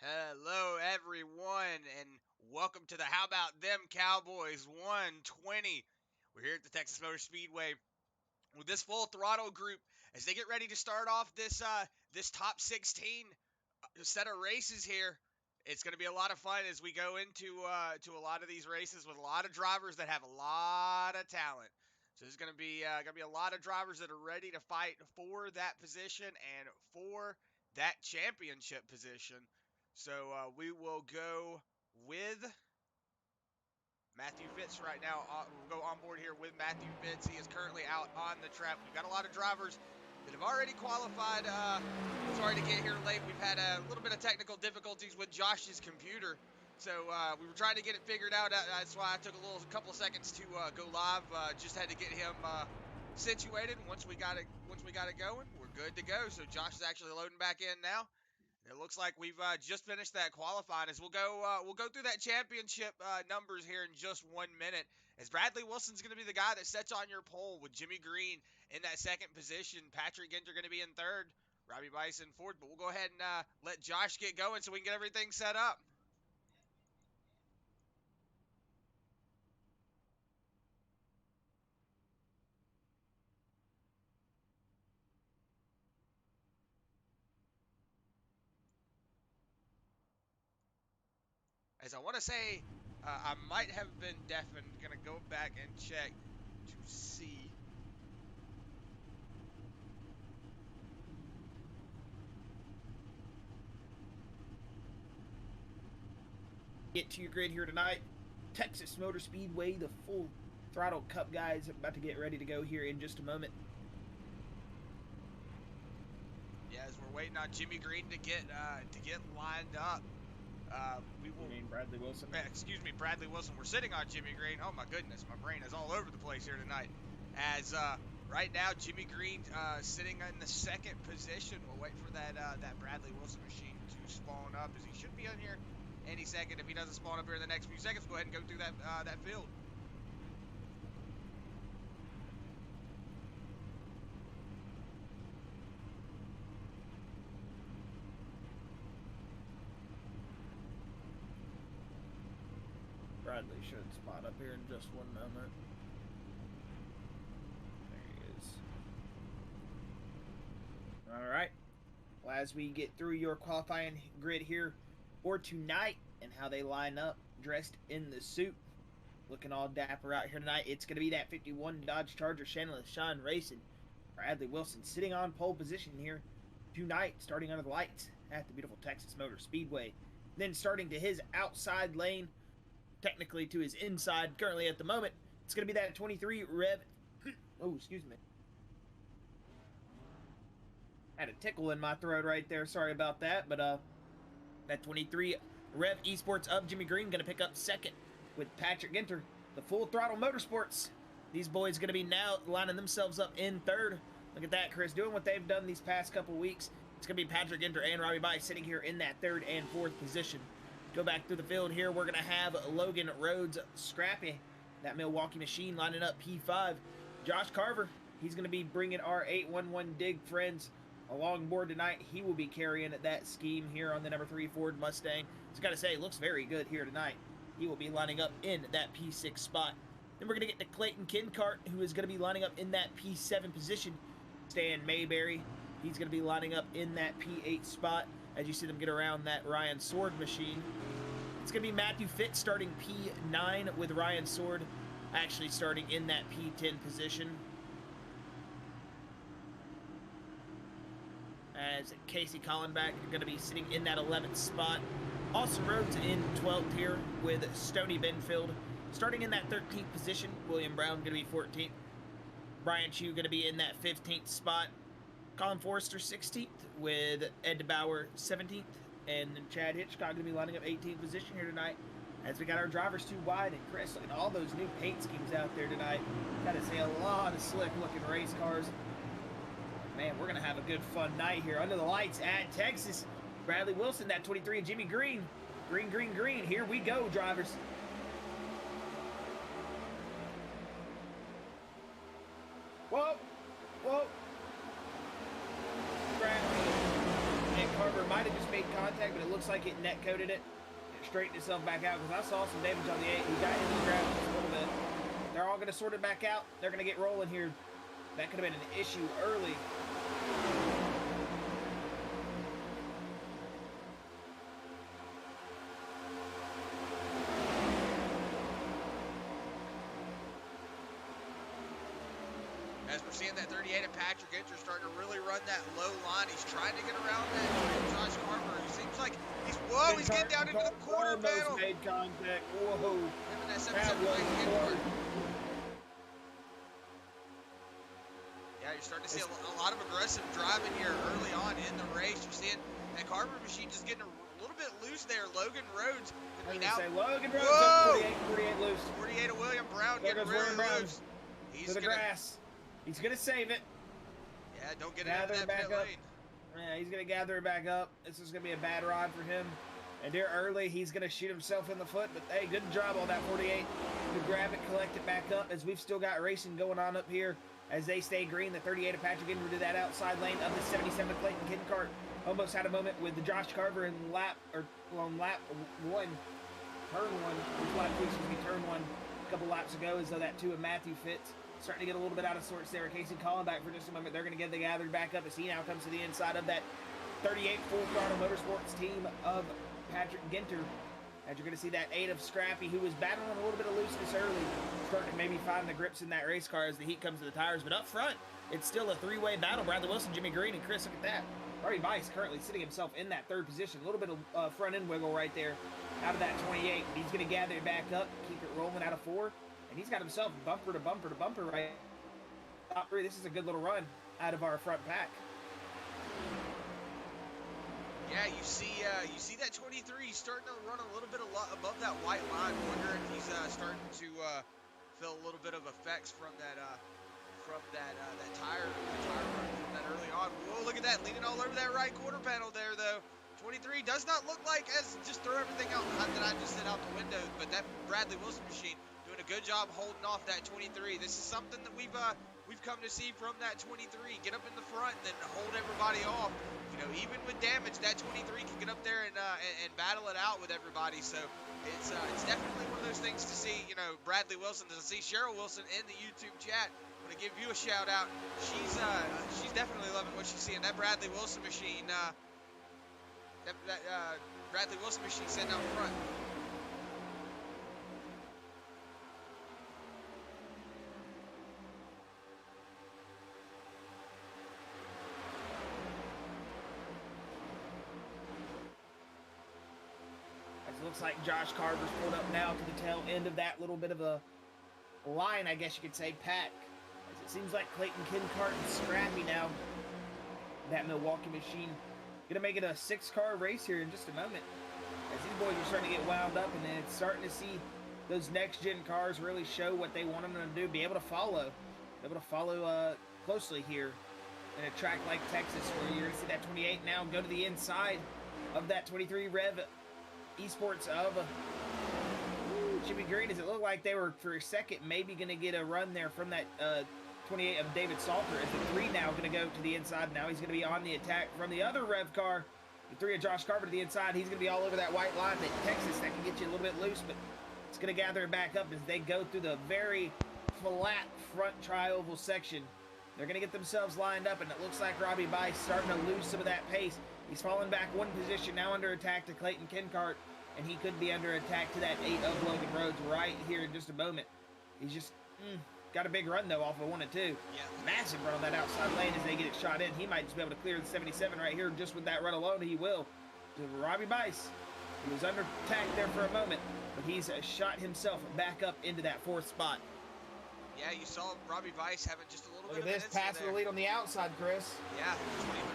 Hello, everyone, and welcome to the How About Them Cowboys 120. We're here at the Texas Motor Speedway with this full throttle group as they get ready to start off this top 16 set of races here. It's going to be a lot of fun as we go into to a lot of these races with a lot of drivers that have a lot of talent. So there's going to be a lot of drivers that are ready to fight for that position and for that championship position. So we will go with Matthew Fitz right now. We'll go on board here with Matthew Fitz. He is currently out on the track. We've got a lot of drivers that have already qualified. Sorry to get here late. We've had a little bit of technical difficulties with Josh's computer. So we were trying to get it figured out. That's why I took a couple of seconds to go live. Just had to get him situated. Once we got it going, we're good to go. So Josh is actually loading back in now. It looks like we've just finished that qualifying. As we'll go through that championship numbers here in just 1 minute. As Bradley Wilson's going to be the guy that sets on your pole with Jimmy Green in that second position. Patrick Ginter going to be in third. Robby Bice in fourth. But we'll go ahead and let Josh get going so we can get everything set up. As I want to say, I might have been deafened. Going to go back and check to see. Get to your grid here tonight. Texas Motor Speedway, the full throttle cup guys about to get ready to go here in just a moment. Yeah, as we're waiting on Jimmy Green to get lined up. We will. You mean Bradley Wilson? Excuse me, Bradley Wilson. We're sitting on Jimmy Green. Oh my goodness, my brain is all over the place here tonight. As right now, Jimmy Green sitting in the second position. We'll wait for that Bradley Wilson machine to spawn up, as he should be on here any second. If he doesn't spawn up here in the next few seconds, go ahead and go through that field. Bradley should spot up here in just 1 moment. There he is. Alright. Well, as we get through your qualifying grid here for tonight and how they line up dressed in the suit, looking all dapper out here tonight, it's going to be that 51 Dodge Charger Chandler Sean racing. Bradley Wilson sitting on pole position here tonight, starting under the lights at the beautiful Texas Motor Speedway. Then starting to his outside lane, technically to his inside currently at the moment, it's going to be that 23 Rev. Oh, excuse me. Had a tickle in my throat right there. Sorry about that. But that 23 Rev Esports of Jimmy Green going to pick up second with Patrick Ginter, the Full Throttle Motorsports. These boys going to be now lining themselves up in third. Look at that, Chris, doing what they've done these past couple weeks. It's going to be Patrick Ginter and Robby Bice sitting here in that third and fourth position. Go back through the field here. We're going to have Logan Rhoads, Scrappy, that Milwaukee machine, lining up P5. Josh Carver, he's going to be bringing our 811 Dig friends along board tonight. He will be carrying that scheme here on the number 3 Ford Mustang. Just got to say, it looks very good here tonight. He will be lining up in that P6 spot. Then we're going to get to Clayton Kincart, who is going to be lining up in that P7 position. Stan Mayberry, he's going to be lining up in that P8 spot as you see them get around that Ryan Sword machine. It's going to be Matthew Fitz starting P9 with Ryan Sword actually starting in that P10 position. As Casey Collinback going to be sitting in that 11th spot. Austin Rhodes in 12th here with Stoney Benfield. Starting in that 13th position, William Brown going to be 14th. Brian Chu going to be in that 15th spot. Colin Forrester 16th with Ed DeBoer 17th. And then Chad Hitchcock going to be lining up 18th position here tonight. As we got our drivers too wide. And Chris, look at all those new paint schemes out there tonight. Got to say, a lot of slick looking race cars. Man, we're going to have a good fun night here under the lights at Texas. Bradley Wilson, that 23, and Jimmy Green. Green, green, green. Here we go, drivers. Whoa, whoa. Bradley and Carver might have just made contact contact, but it looks like it net coated it. It straightened itself back out because I saw some damage on the 8. He got into the ground just a little bit. They're all going to sort it back out. They're going to get rolling here. That could have been an issue early. As we're seeing that 38 of Patrick Incher starting to really run that low line. He's trying to get around that Josh Carver. He seems like he's, whoa, he's getting down into the quarter panel. Made contact. Whoa. Him and that 77 Clayton Kincart. Yeah, you're starting to see a lot of aggressive driving here early on in the race. You're seeing that Carver machine just getting a little bit loose there. Logan Rhoads. I was going to say, Logan Rhoads whoa! Up 48 loose. 48 of William Brown getting really loose. He's to the grass. He's going to save it. Yeah, don't get into that pit lane. Yeah, he's going to gather it back up. This is going to be a bad ride for him. And there early, he's going to shoot himself in the foot. But, hey, good job on that 48 to grab it, collect it back up, as we've still got racing going on up here as they stay green. The 38 of Patrick Incher to that outside lane of the 77 of Clayton Kincart. Almost had a moment with the Josh Carver in lap 1, turn 1, turn 1 a couple laps ago, as though that 2 of Matthew Fitz. Starting to get a little bit out of sorts there. Casey Colin back for just a moment. They're going to get the gathered back up as he now comes to the inside of that 38 Full Throttle Motorsports team of Patrick Ginter. As you're going to see that 8 of Scrappy, who was battling a little bit of looseness early, starting to maybe find the grips in that race car as the heat comes to the tires. But up front, it's still a three-way battle. Bradley Wilson, Jimmy Green, and Chris, look at that. Robby Bice currently sitting himself in that 3rd position. A little bit of front-end wiggle right there out of that 28. He's going to gather it back up, keep it rolling out of 4. And he's got himself bumper to bumper to bumper right top 3. This is a good little run out of our front pack. Yeah, you see that 23. He's starting to run a little bit above that white line. Wonder if he's starting to feel a little bit of effects from that tire run from that early on. Whoa, look at that, leaning all over that right quarter panel there though. 23 does not look like, as just throw everything out that I just said out the window, but that Bradley Wilson machine doing a good job holding off that 23. This is something that we've come to see from that 23. Get up in the front and then hold everybody off. You know, even with damage, that 23 can get up there and battle it out with everybody. So it's definitely one of those things to see. You know, Bradley Wilson, to see Cheryl Wilson in the YouTube chat. I'm gonna give you a shout out. She's definitely loving what she's seeing. That Bradley Wilson machine. Bradley Wilson machine sitting out front. Looks like Josh Carver's pulled up now to the tail end of that little bit of a line, I guess you could say, pack. As it seems like Clayton Kincart and Scrappy now. That Milwaukee machine gonna make it a 6-car race here in just a moment. As these boys are starting to get wound up, and then it's starting to see those next-gen cars really show what they want them to do, be able to follow closely here in a track like Texas, where you're gonna see that 28 now go to the inside of that 23 Rev Esports of Jimmy Green. Does it look like they were for a second maybe going to get a run there from that 28 of David Saulter? As the 3 now going to go to the inside. Now he's going to be on the attack from the other Rev car. The 3 of Josh Carver to the inside. He's going to be all over that white line. That Texas, that can get you a little bit loose, but it's going to gather it back up as they go through the very flat front tri-oval section. They're going to get themselves lined up, and it looks like Robby Bice starting to lose some of that pace. He's fallen back 1 position, now under attack to Clayton Kincart, and he could be under attack to that 8 of Logan Rhoads right here in just a moment. He's just got a big run, though, off of 1 and 2. Yeah. Massive run on that outside lane as they get it shot in. He might just be able to clear the 77 right here just with that run alone. He will. To Robby Bice. He was under attack there for a moment, but he's shot himself back up into that 4th spot. Yeah, you saw Robby Bice having just a little bit of this pass for the lead on the outside, Chris. Yeah,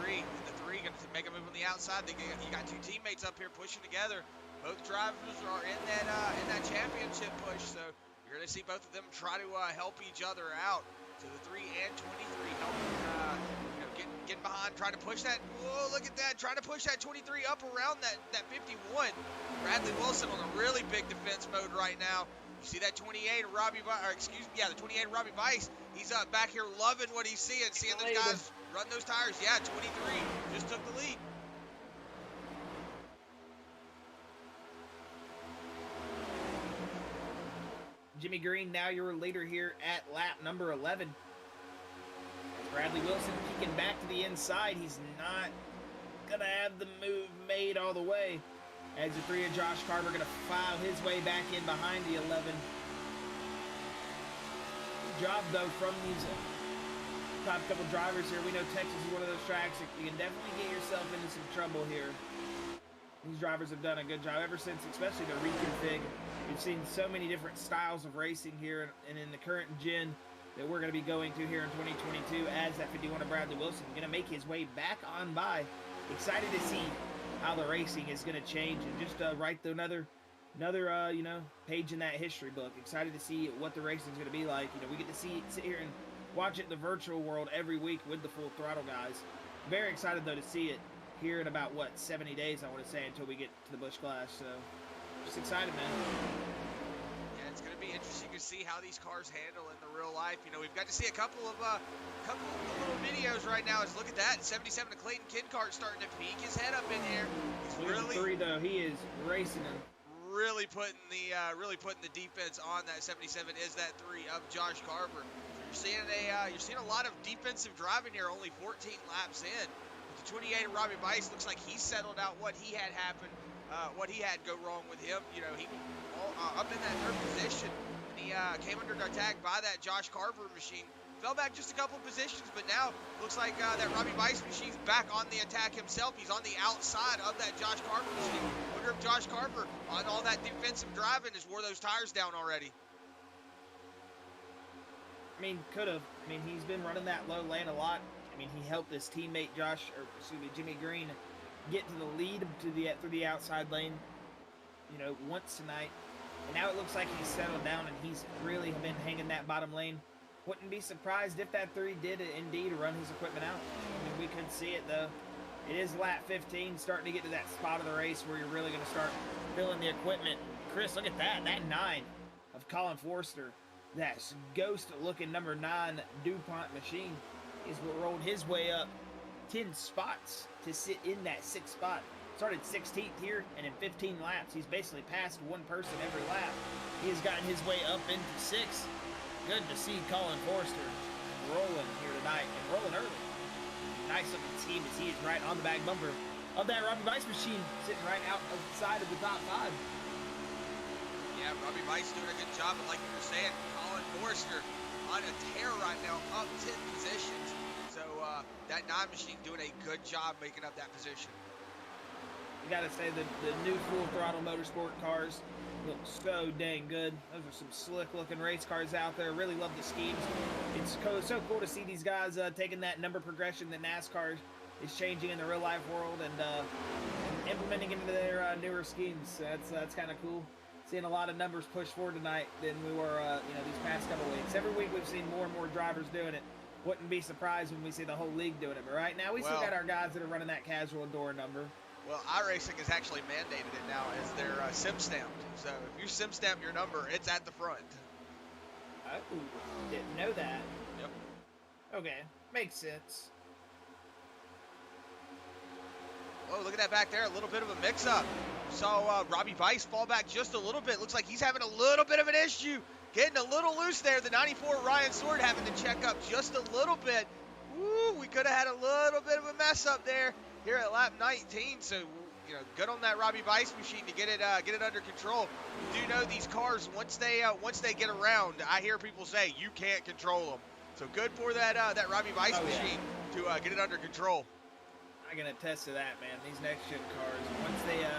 23 and the 3 going to make a move on the outside. You got 2 teammates up here pushing together. Both drivers are in that championship push, so you're going to see both of them try to help each other out. So the 3 and 23 helping getting behind, trying to push that. Whoa, look at that! Trying to push that 23 up around that 51. Bradley Wilson on a really big defense mode right now. You see that 28 of Robby Bice, the 28 of Robby Bice. He's back here loving what he's seeing those guys run those tires. Yeah, 23 just took the lead. Jimmy Green, now your leader here at lap number 11. Bradley Wilson peeking back to the inside. He's not going to have the move made all the way. As the 3 of Josh Carver going to file his way back in behind the 11. Good job, though, from these top couple drivers here. We know Texas is one of those tracks that you can definitely get yourself into some trouble here. These drivers have done a good job ever since, especially the reconfig. We've seen so many different styles of racing here, and in the current gen that we're going to be going to here in 2022 as that 51 of Bradley Wilson going to make his way back on by. Excited to see how the racing is going to change and just write another you know, page in that history book. Excited to see what the racing is going to be like. You know, we get to sit here and watch it in the virtual world every week with the Full Throttle guys. Very excited though to see it here in about what 70 days I want to say until we get to the Busch Clash. So just excited, man. Yeah, it's going to be interesting to see how these cars handle in the real life. You know, we've got to see a couple of little videos right now. Is look at that, 77 of Clayton Kincart starting to peek his head up in here. He's really 3 though. He is racing him. Really putting the defense on that 77 is that 3 of Josh Carver. You're seeing a lot of defensive driving here. Only 14 laps in. With the 28 of Robby Bice, looks like he's settled out what he had happen, what he had go wrong with him. You know, he up in that 3rd position, and he came under attack by that Josh Carver machine. Fell back just a couple positions, but now looks like that Robby Bice machine's back on the attack himself. He's on the outside of that Josh Carver machine. Wonder if Josh Carver, on all that defensive driving, has wore those tires down already. I mean, could have. I mean, he's been running that low lane a lot. I mean, he helped his teammate Jimmy Green get to the lead through the outside lane, you know, once tonight. And now it looks like he's settled down and he's really been hanging that bottom lane. Wouldn't be surprised if that 3 did indeed run his equipment out. I mean, we could see it though. It is lap 15, starting to get to that spot of the race where you're really going to start filling the equipment. Chris, look at that. That 9 of Colin Forrester. That ghost-looking number 9 DuPont machine is what rolled his way up 10 spots to sit in that 6th spot. Started 16th here, and in 15 laps, he's basically passed one person every lap. He has gotten his way up into 6th. Good to see Colin Forrester rolling here tonight, and rolling early. Nice looking team as he is right on the back bumper of that Robby Bice machine, sitting right outside of the top 5. Yeah, Robby Bice doing a good job, but like you were saying, Colin Forrester on a tear right now, up 10 positions. So that 9 machine doing a good job making up that position. You gotta say the new Full Throttle Motorsport cars look so dang good. Those are some slick looking race cars out there. Really love the schemes. It's so cool to see these guys taking that number progression that NASCAR is changing in the real life world and implementing into their newer schemes. That's kind of cool. Seeing a lot of numbers pushed forward tonight than we were you know, these past couple weeks. Every week we've seen more and more drivers doing it. Wouldn't be surprised when we see the whole league doing it. But right now we still got our guys that are running that casual door number. Well, iRacing has actually mandated it now as their sim stamped. So if you sim stamp your number, it's at the front. Oh, didn't know that. Yep. Okay, makes sense. Oh, look at that back there. A little bit of a mix-up. Saw Robby Bice fall back just a little bit. Looks like he's having a little bit of an issue. Getting a little loose there. The 94 Ryan Sword having to check up just a little bit. Woo, we could have had a little bit of a mess up there here at lap 19. So, you know, good on that Robby Bice machine to get it under control. You do know these cars, once they get around, I hear people say you can't control them. So good for that Robby Bice machine to get it under control. I can attest to that, man. These next gen cars,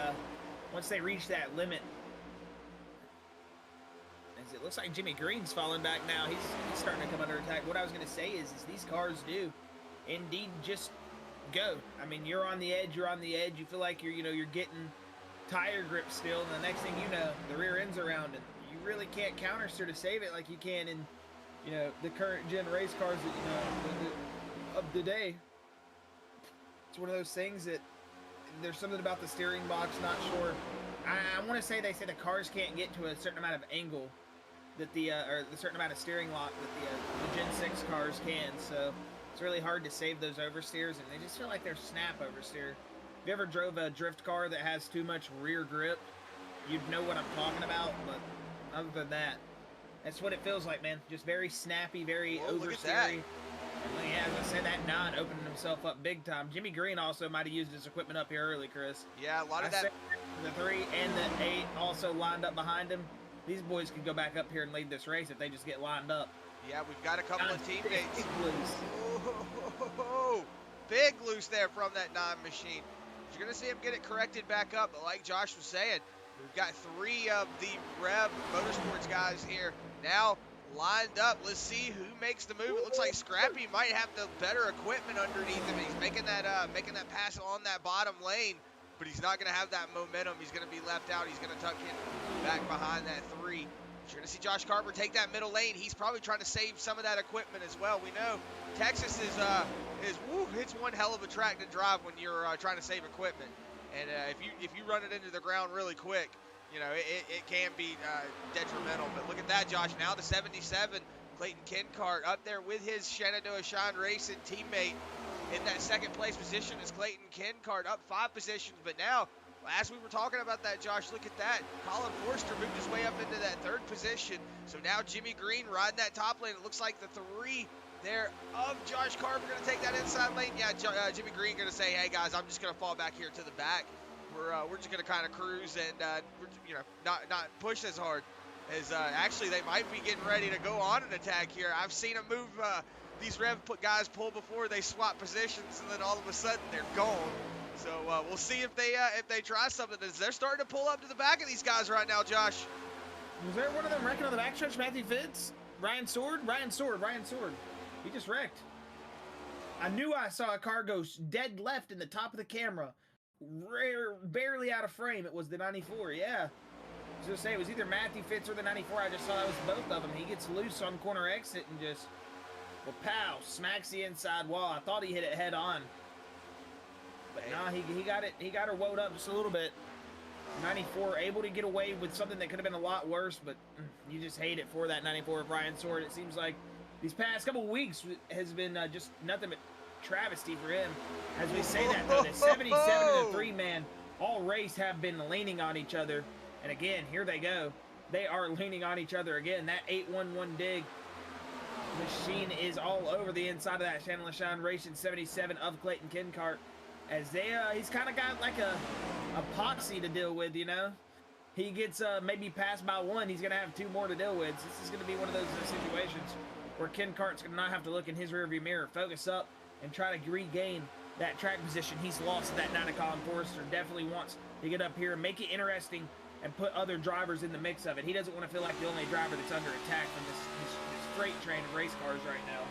once they reach that limit, as it looks like Jimmy Green's falling back now. He's starting to come under attack. What I was going to say is these cars do indeed just go. I mean, you're on the edge. You feel like you're getting tire grip still, and the next thing you know, the rear end's around, and you really can't countersteer to save it like you can in, the current gen race cars that of the day. It's one of those things that there's something about the steering box, not sure. I want to say they say the cars can't get to a certain amount of angle that or the certain amount of steering lock that the Gen 6 cars can. So it's really hard to save those oversteers, and they just feel like they're snap oversteer. If you ever drove a drift car that has too much rear grip, you'd know what I'm talking about. But other than that, That's what it feels like, man. Just very snappy, very Look at that. oversteery. Yeah, as I said, that 9 opening himself up big time. Jimmy Green also might have used his equipment up here early, Chris. Yeah, a lot of that. The 3 and the 8 also lined up behind him. These boys could go back up here and lead this race if they just get lined up. Yeah, we've got a couple of teammates. Big loose. Oh, big loose there from that 9 machine. You're going to see him get it corrected back up, but like Josh was saying, we've got 3 of the Rev Motorsports guys here now lined up. Let's see who makes the move. It looks like Scrappy might have the better equipment underneath him. He's making that pass on that bottom lane, but he's not going to have that momentum. He's going to be left out. He's going to tuck in back behind that 3. You're going to see Josh Carver take that middle lane. He's probably trying to save some of that equipment as well. We know Texas it's one hell of a track to drive when you're trying to save equipment. And if you run it into the ground really quick, you know, it can be detrimental. But look at that, Josh. Now the 77, Clayton Kincart, up there with his Shenandoah Shine Racing teammate in that second place position is Clayton Kincart, up 5 positions. But now, as we were talking about that, Josh, look at that. Colin Forrester moved his way up into that 3rd position. So now Jimmy Green riding that top lane. It looks like the 3 there of Josh Carver going to take that inside lane. Yeah, Jimmy Green going to say, hey, guys, I'm just going to fall back here to the back. We're just going to kind of cruise and, not push as hard. As actually, they might be getting ready to go on an attack here. I've seen them move these Rev guys pull before. They swap positions, and then all of a sudden, they're gone. So we'll see if they try something. They're starting to pull up to the back of these guys right now, Josh. Was there one of them wrecking on the backstretch? Matthew Fitz? Ryan Sword? Ryan Sword. He just wrecked. I knew I saw a car go dead left in the top of the camera. Barely out of frame. It was the 94, yeah. I was going to say, it was either Matthew Fitz or the 94. I just saw it was both of them. He gets loose on corner exit and just, well, pow, smacks the inside wall. I thought he hit it head on. But nah, he got her woed up just a little bit. 94 able to get away with something that could have been a lot worse, but you just hate it for that 94 of Ryan Sword. It seems like these past couple weeks has been just nothing but travesty for him. As we say that, though, the 77 and the 3 man all race have been leaning on each other. And again, here they go. They are leaning on each other again. That 811 Dig machine is all over the inside of that Shenandoah Shine Racing 77 of Clayton Kincart. As he's kind of got like a posse to deal with, you know. He gets maybe passed by 1, he's going to have 2 more to deal with. So this is going to be one of those situations where Kincart's going to not have to look in his rearview mirror, focus up, and try to regain that track position he's lost at that 9 of Colin Forrester. Definitely wants to get up here and make it interesting and put other drivers in the mix of it. He doesn't want to feel like the only driver that's under attack from this freight train of race cars right now.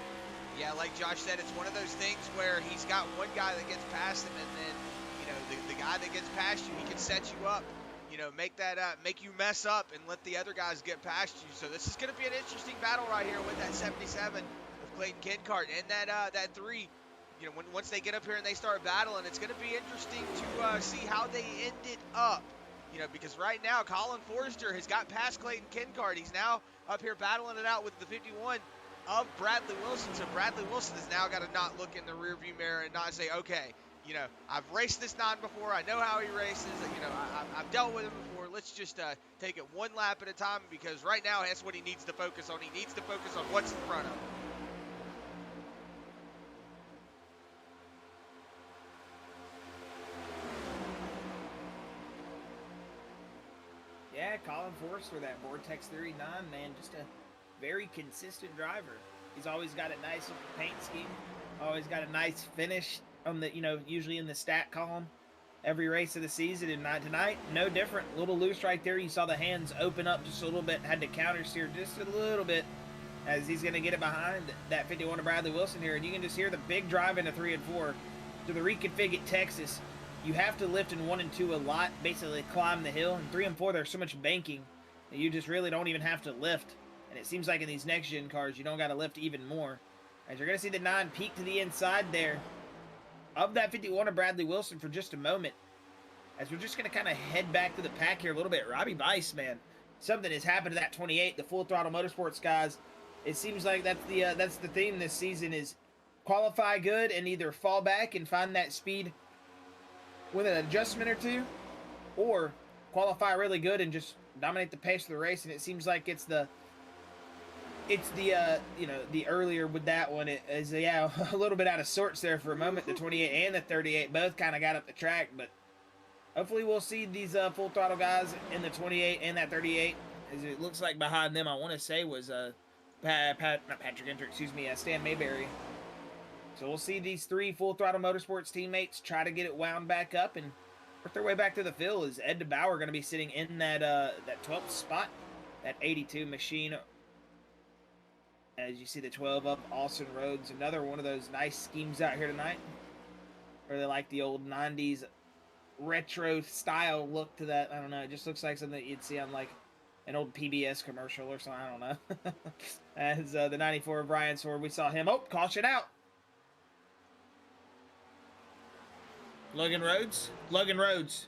Yeah, like Josh said, it's one of those things where he's got one guy that gets past him, and then, you know, the guy that gets past you, he can set you up, you know, make you mess up and let the other guys get past you. So this is going to be an interesting battle right here with that 77 of Clayton Kincart and that 3. You know, once they get up here and they start battling, it's going to be interesting to see how they end it up. You know, because right now Colin Forrester has got past Clayton Kincart. He's now up here battling it out with the 51 of Bradley Wilson. So Bradley Wilson has now got to not look in the rearview mirror and not say, okay, you know, I've raced this 9 before. I know how he races. You know, I've dealt with him before. Let's just take it one lap at a time, because right now that's what he needs to focus on. He needs to focus on what's in front of him. Yeah, Colin Forrester, that Vortex 39, man, just a very consistent driver. He's always got a nice paint scheme, always got a nice finish on the, you know, usually in the stat column every race of the season. And tonight, no different. A little loose right there. You saw the hands open up just a little bit, had to counter steer just a little bit as he's going to get it behind that 51 of Bradley Wilson here. And you can just hear the big drive into 3 and 4 to the reconfig at Texas. You have to lift in 1 and 2 a lot, basically climb the hill. In 3 and 4, there's so much banking that you just really don't even have to lift. And it seems like in these next-gen cars, you don't got to lift even more. As you're going to see the 9 peek to the inside there of that 51 of Bradley Wilson for just a moment. As we're just going to kind of head back to the pack here a little bit. Robby Bice, man. Something has happened to that 28, the Full Throttle Motorsports guys. It seems like that's the theme this season is qualify good and either fall back and find that speed with an adjustment or 2, or qualify really good and just dominate the pace of the race. And it seems like it's the it's the you know, the earlier with that one, it is, yeah, a little bit out of sorts there for a moment. The 28 and the 38 both kind of got up the track, but hopefully we'll see these full throttle guys in the 28 and that 38, as it looks like behind them, I want to say, was not Patrick Enter, excuse me, Stan Mayberry. So we'll see these three Full Throttle Motorsports teammates try to get it wound back up and work their way back to the field. Is Ed DeBoer going to be sitting in that 12th spot, that 82 machine. As you see the 12 up, Austin Rhoads, another one of those nice schemes out here tonight. Really like the old 90s retro style look to that. I don't know, it just looks like something that you'd see on like an old PBS commercial or something, I don't know. As the 94 of Ryan Sword, we saw him, oh, caution out. Logan Rhoads? Logan Rhoads.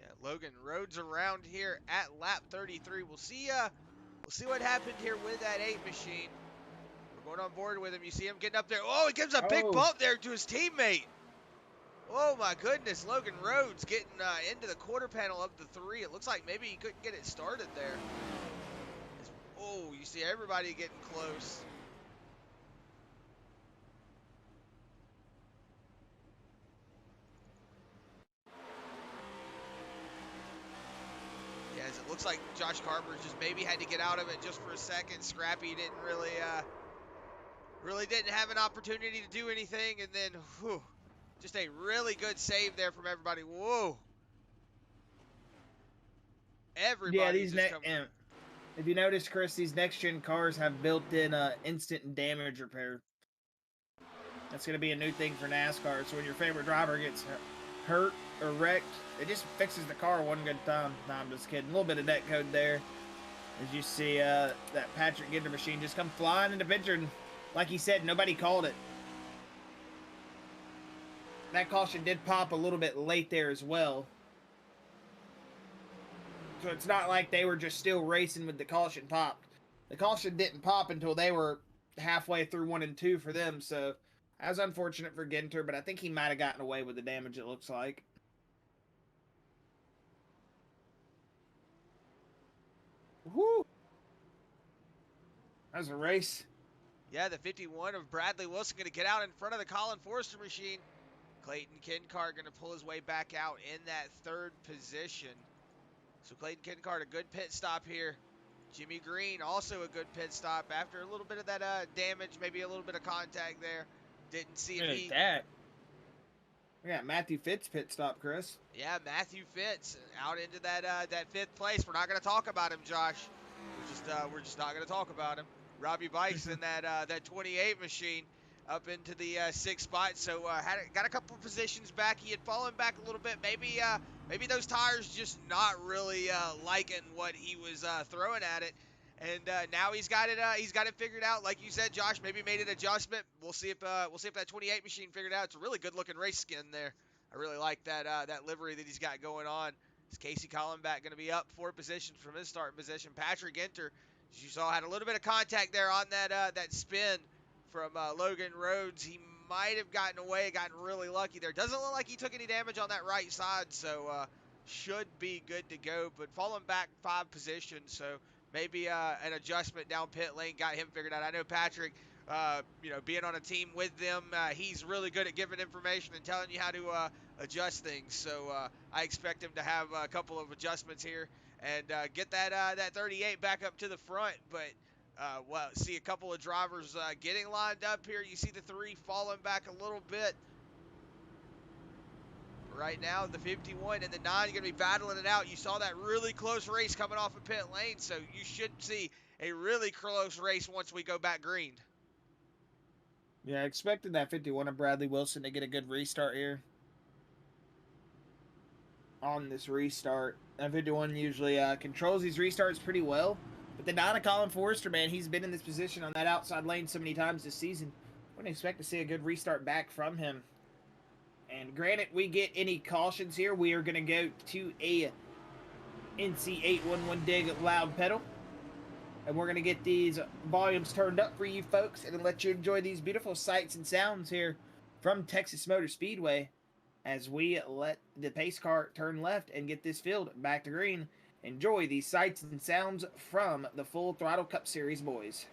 Yeah, Logan Rhoads around here at lap 33. We'll see what happened here with that 8 machine. We're going on board with him. You see him getting up there. Oh, he gives a big bump there to his teammate. Oh my goodness, Logan Rhoads getting into the quarter panel of the 3. It looks like maybe he couldn't get it started there. Oh, you see everybody getting close. Yeah, as it looks like Josh Carver just maybe had to get out of it just for a second. Scrappy didn't really didn't have an opportunity to do anything, and then whew, just a really good save there from everybody. Whoa. Everybody yeah, just coming. If you notice, Chris, these next-gen cars have built-in instant damage repair. That's going to be a new thing for NASCAR. So when your favorite driver gets hurt or wrecked, it just fixes the car one good time. No, I'm just kidding. A little bit of net code there. As you see that Patrick Ginter machine just come flying into picture. And like he said, nobody called it. That caution did pop a little bit late there as well. So it's not like they were just still racing with the caution popped. The caution didn't pop until they were halfway through 1 and 2 for them. So that was unfortunate for Ginter, but I think he might have gotten away with the damage, it looks like. Woo! That was a race. Yeah, the 51 of Bradley Wilson going to get out in front of the Colin Forrester machine. Clayton Kincart going to pull his way back out in that 3rd position. So Clayton Kincart, a good pit stop here. Jimmy Green, also a good pit stop after a little bit of that damage, maybe a little bit of contact there. Didn't see if he... that. We got Matthew Fitz pit stop, Chris. Yeah, Matthew Fitz out into that 5th place. We're not going to talk about him, Josh. We're just not going to talk about him. Robby Bice in that 28 machine up into the 6th spot. So got a couple of positions back. He had fallen back a little bit. Maybe those tires just not really liking what he was throwing at it. And now he's got it figured out. Like you said, Josh, maybe made an adjustment. We'll see if that 28 machine figured out. It's a really good looking race skin there. I really like that livery that he's got going on. Is Casey Collenbach going to be up 4 positions from his starting position? Patrick Ginter, as you saw, had a little bit of contact there on that spin from Logan Rhoads. He might have gotten away, gotten really lucky there. Doesn't look like he took any damage on that right side, so should be good to go. But falling back 5 positions, so maybe an adjustment down pit lane got him figured out. I know Patrick, being on a team with them, he's really good at giving information and telling you how to adjust things. So I expect him to have a couple of adjustments here and get that 38 back up to the front. But see a couple of drivers getting lined up here. You see the 3 falling back a little bit. Right now, the 51 and the 9 are going to be battling it out. You saw that really close race coming off of pit lane, so you should see a really close race once we go back green. Yeah, I expected that 51 of Bradley Wilson to get a good restart here. On this restart, that 51 usually controls these restarts pretty well. But the 9 of Colin Forrester, man, he's been in this position on that outside lane so many times this season. Wouldn't expect to see a good restart back from him. And granted, we get any cautions here, we are going to go to a NC811 Dig loud pedal. And we're going to get these volumes turned up for you folks and let you enjoy these beautiful sights and sounds here from Texas Motor Speedway as we let the pace car turn left and get this field back to green. Enjoy the sights and sounds from the Full Throttle Cup Series, boys.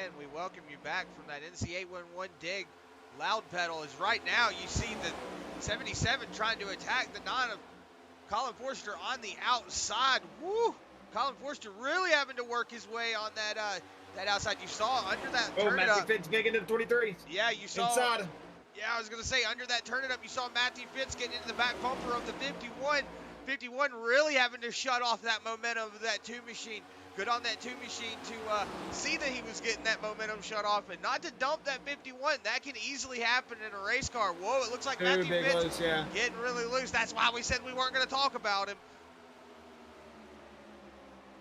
again. We welcome you back from that NC811 Dig loud pedal. As right now you see the 77 trying to attack the 9 of Colin Forrester on the outside. Woo! Colin Forrester really having to work his way on that that outside. You saw under that turn it up. Fitz big into the 23. Yeah, you saw. Inside. Yeah, I was going to say, under that turn it up, you saw Matthew Fitz getting into the back bumper of the 51. 51 really having to shut off that momentum of that 2 machine. Good on that 2 machine to see that he was getting that momentum shut off and not to dump that 51. That can easily happen in a race car. Whoa, it looks like Matthew Fitz getting really loose. That's why we said we weren't going to talk about him.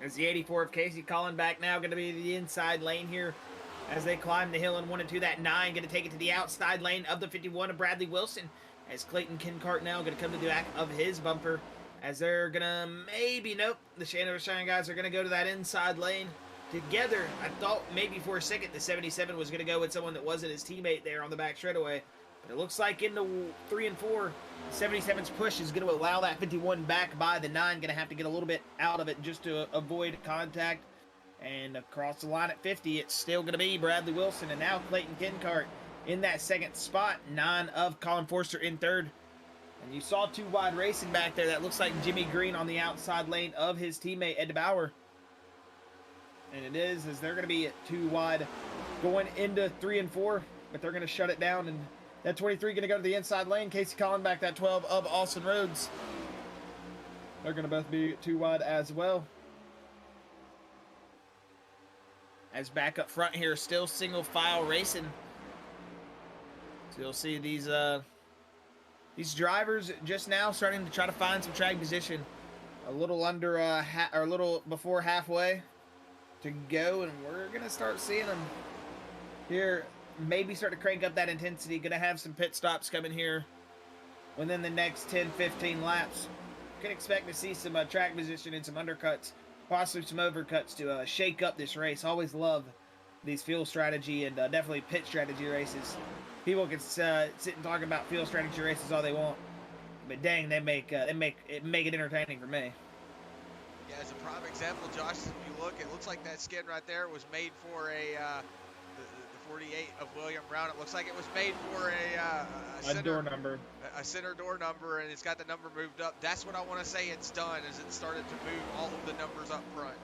As the 84 of Casey Collin back now, going to be the inside lane here as they climb the hill in 1 and 2. That 9 going to take it to the outside lane of the 51 of Bradley Wilson, as Clayton Kincart now going to come to the back of his bumper, as they're going to nope, the Shine guys are going to go to that inside lane together. I thought maybe for a second the 77 was going to go with someone that wasn't his teammate there on the back straightaway, but it looks like in the 3 and 4, 77's push is going to allow that 51 back by the 9. Going to have to get a little bit out of it just to avoid contact. And across the line at 50, it's still going to be Bradley Wilson. And now Clayton Kincart in that second spot. 9 of Colin Forrester in third. And you saw 2 wide racing back there. That looks like Jimmy Green on the outside lane of his teammate, Ed DeBoer. And it is, as they're going to be at 2 wide going into 3 and 4. But they're going to shut it down. And that 23 going to go to the inside lane. Casey Collin back that 12 of Austin Rhoads. They're going to both be 2 wide as well. As back up front here, still single file racing. So you'll see these drivers just now starting to try to find some track position. A little under or a little before halfway to go, and we're gonna start seeing them here. Maybe start to crank up that intensity. Gonna have some pit stops coming here within the next 10-15 laps. Can expect to see some track position and some undercuts. Possibly some overcuts to shake up this race. Always love these field strategy and definitely pit strategy races. People can sit and talk about field strategy races all they want, but dang, they make it entertaining for me. Yeah, as a prime example, Josh, if you look, it looks like that skin right there was made for the 48 of William Brown. It looks like it was made for a center door number. A center door number, and it's got the number moved up. That's what I want to say it's done, is it started to move all of the numbers up front.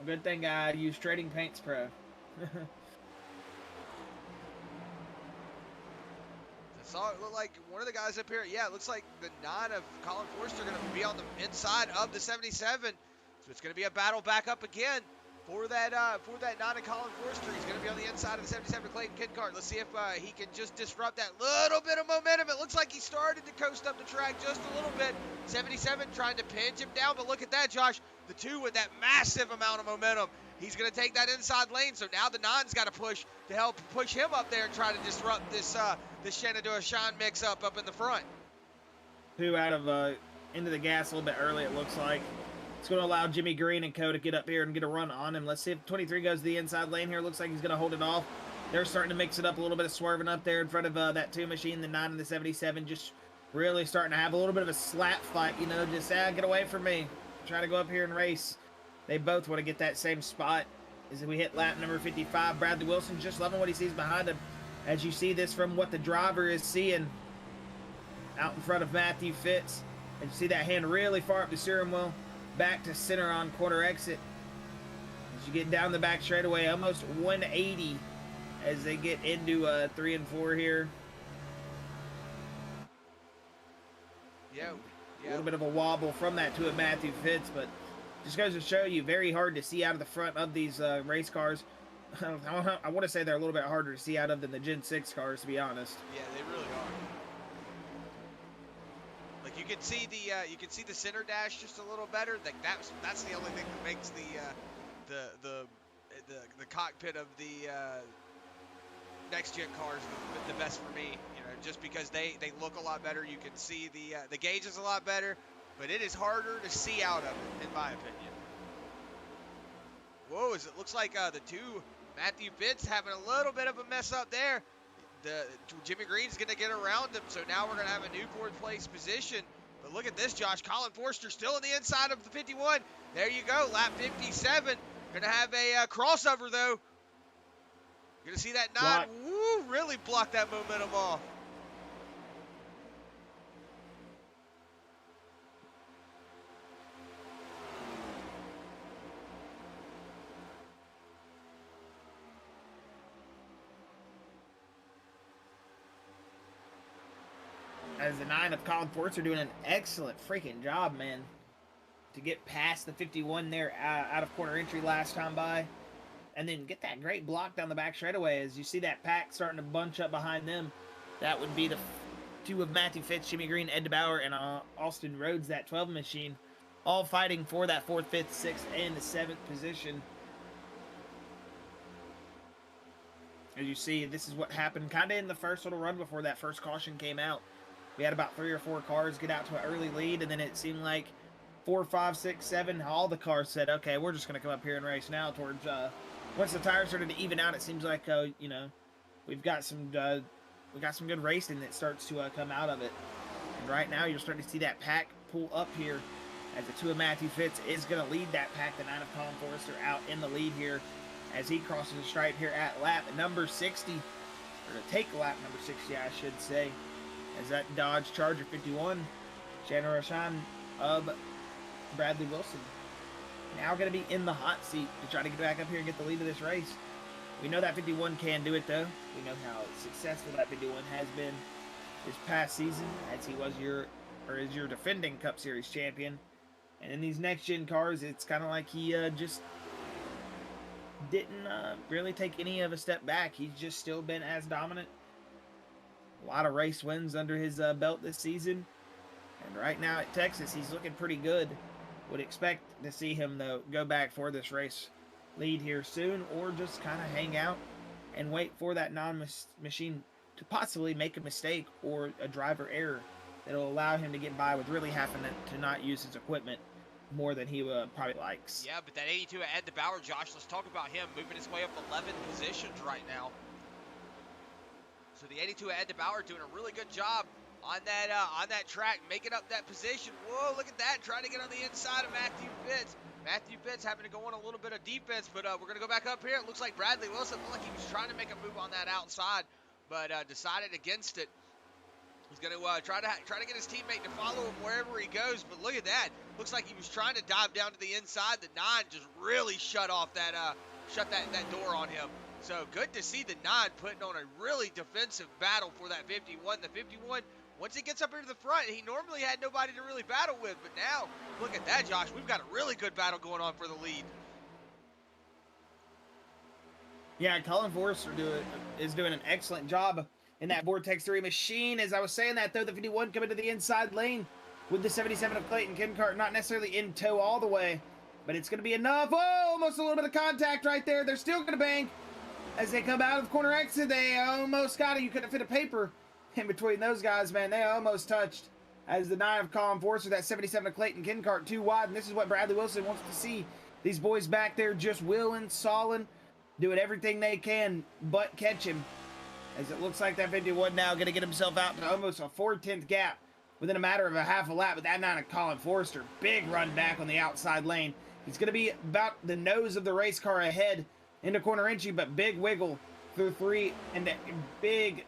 A good thing I use Trading Paints Pro. Saw it look like one of the guys up here. Yeah, it looks like the 9 of Colin Forrester going to be on the inside of the 77. So it's going to be a battle back up again for that 9 of Colin Forrester. He's going to be on the inside of the 77 of Clayton Kincart. Let's see if he can just disrupt that little bit of momentum. It looks like he started to coast up the track just a little bit. 77 trying to pinch him down, but look at that, Josh. The 2 with that massive amount of momentum. He's going to take that inside lane, so now the 9's got to push to help push him up there and try to disrupt this Shenandoah Shine mix-up up in the front. 2 out of into the gas a little bit early, it looks like. It's going to allow Jimmy Green and Co to get up here and get a run on him. Let's see if 23 goes to the inside lane here. Looks like he's going to hold it off. They're starting to mix it up a little bit of swerving up there in front of that 2 machine, the 9 and the 77, just really starting to have a little bit of a slap fight, you know, just get away from me. Try to go up here and race. They both want to get that same spot as we hit lap number 55. Bradley Wilson just loving what he sees behind him. As you see this from what the driver is seeing out in front of Matthew Fitz. And you see that hand really far up the steering wheel. Back to center on quarter exit. As you get down the back straightaway, almost 180 as they get into 3 and 4 here. Yeah. A little bit of a wobble from that to a Matthew Fitz, but just goes to show you, very hard to see out of the front of these race cars. I want to say they're a little bit harder to see out of than the Gen 6 cars, to be honest. Yeah, they really are. Like you can see the center dash just a little better. Like that's the only thing that makes the cockpit of the next gen cars the best for me. You know, just because they look a lot better. You can see the gauge is a lot better, but it is harder to see out of it, in my opinion. Whoa, it looks like the 2 Matthew Fitz having a little bit of a mess up there. Jimmy Green's going to get around him, so now we're going to have a new 4th place position. But look at this, Josh. Colin Forrester still on the inside of the 51. There you go, lap 57. Gonna have a crossover, though. Gonna see that 9, woo, really block that momentum off. As the 9 of Colin Forrester doing an excellent freaking job, man. To get past the 51 there out of corner entry last time by. And then get that great block down the back straightaway as you see that pack starting to bunch up behind them. That would be the 2 of Matthew Fitz, Jimmy Green, Ed DeBoer, and Austin Rhoads, that 12 machine. All fighting for that 4th, 5th, 6th, and the 7th position. As you see, this is what happened kind of in the first little run before that first caution came out. We had about 3 or 4 cars get out to an early lead, and then it seemed like 4, 5, 6, 7, all the cars said, okay, we're just going to come up here and race now towards, once the tires started to even out, it seems like, you know, we've got some good racing that starts to come out of it. And right now, you're starting to see that pack pull up here as the 2 of Matthew Fitz is going to lead that pack, the 9 of Colin Forrester out in the lead here as he crosses the stripe here at lap number 60, or to take lap number 60, I should say, as that Dodge Charger 51, Shannon Roshan of Bradley Wilson, now going to be in the hot seat to try to get back up here and get the lead of this race. We know that 51 can do it, though. We know how successful that 51 has been this past season, as he was your defending Cup Series champion. And in these next-gen cars, it's kind of like he just didn't really take any of a step back. He's just still been as dominant. A lot of race wins under his belt this season. And right now at Texas, he's looking pretty good. Would expect to see him, though, go back for this race lead here soon, or just kind of hang out and wait for that non-machine to possibly make a mistake or a driver error that will allow him to get by with really having to not use his equipment more than he probably likes. Yeah, but that 82 at Ed DeBoer, Josh, let's talk about him moving his way up 11 positions right now. So the 82 at Ed DeBoer doing a really good job on that track, making up that position. Whoa, look at that, trying to get on the inside of Matthew Fitz. Matthew Fitz having to go on a little bit of defense, but we're going to go back up here. It looks like Bradley Wilson looked like he was trying to make a move on that outside, but decided against it. He's going to try to get his teammate to follow him wherever he goes, but look at that. Looks like he was trying to dive down to the inside. The 9 just really shut off that door on him. So good to see the 9 putting on a really defensive battle for that 51. The 51, once it gets up here to the front, he normally had nobody to really battle with, but now, look at that, Josh. We've got a really good battle going on for the lead. Yeah, Colin Forrester is doing an excellent job in that Vortex 3 machine. As I was saying that, though, the 51 coming to the inside lane with the 77 of Clayton Kincart, not necessarily in tow all the way, but it's going to be enough. Oh, almost a little bit of contact right there. They're still going to bank. As they come out of the corner exit, they almost got it. You couldn't fit a paper in between those guys, man. They almost touched. As the 9 of Colin Forrester, that 77 of Clayton Kincart, too wide, and this is what Bradley Wilson wants to see. These boys back there just willing, sawing, doing everything they can but catch him. As it looks like that 51 now going to get himself out to almost a 4/10 gap within a matter of a half a lap with that 9 of Colin Forrester. Big run back on the outside lane. He's going to be about the nose of the race car ahead into corner entry, but big wiggle through 3 and a big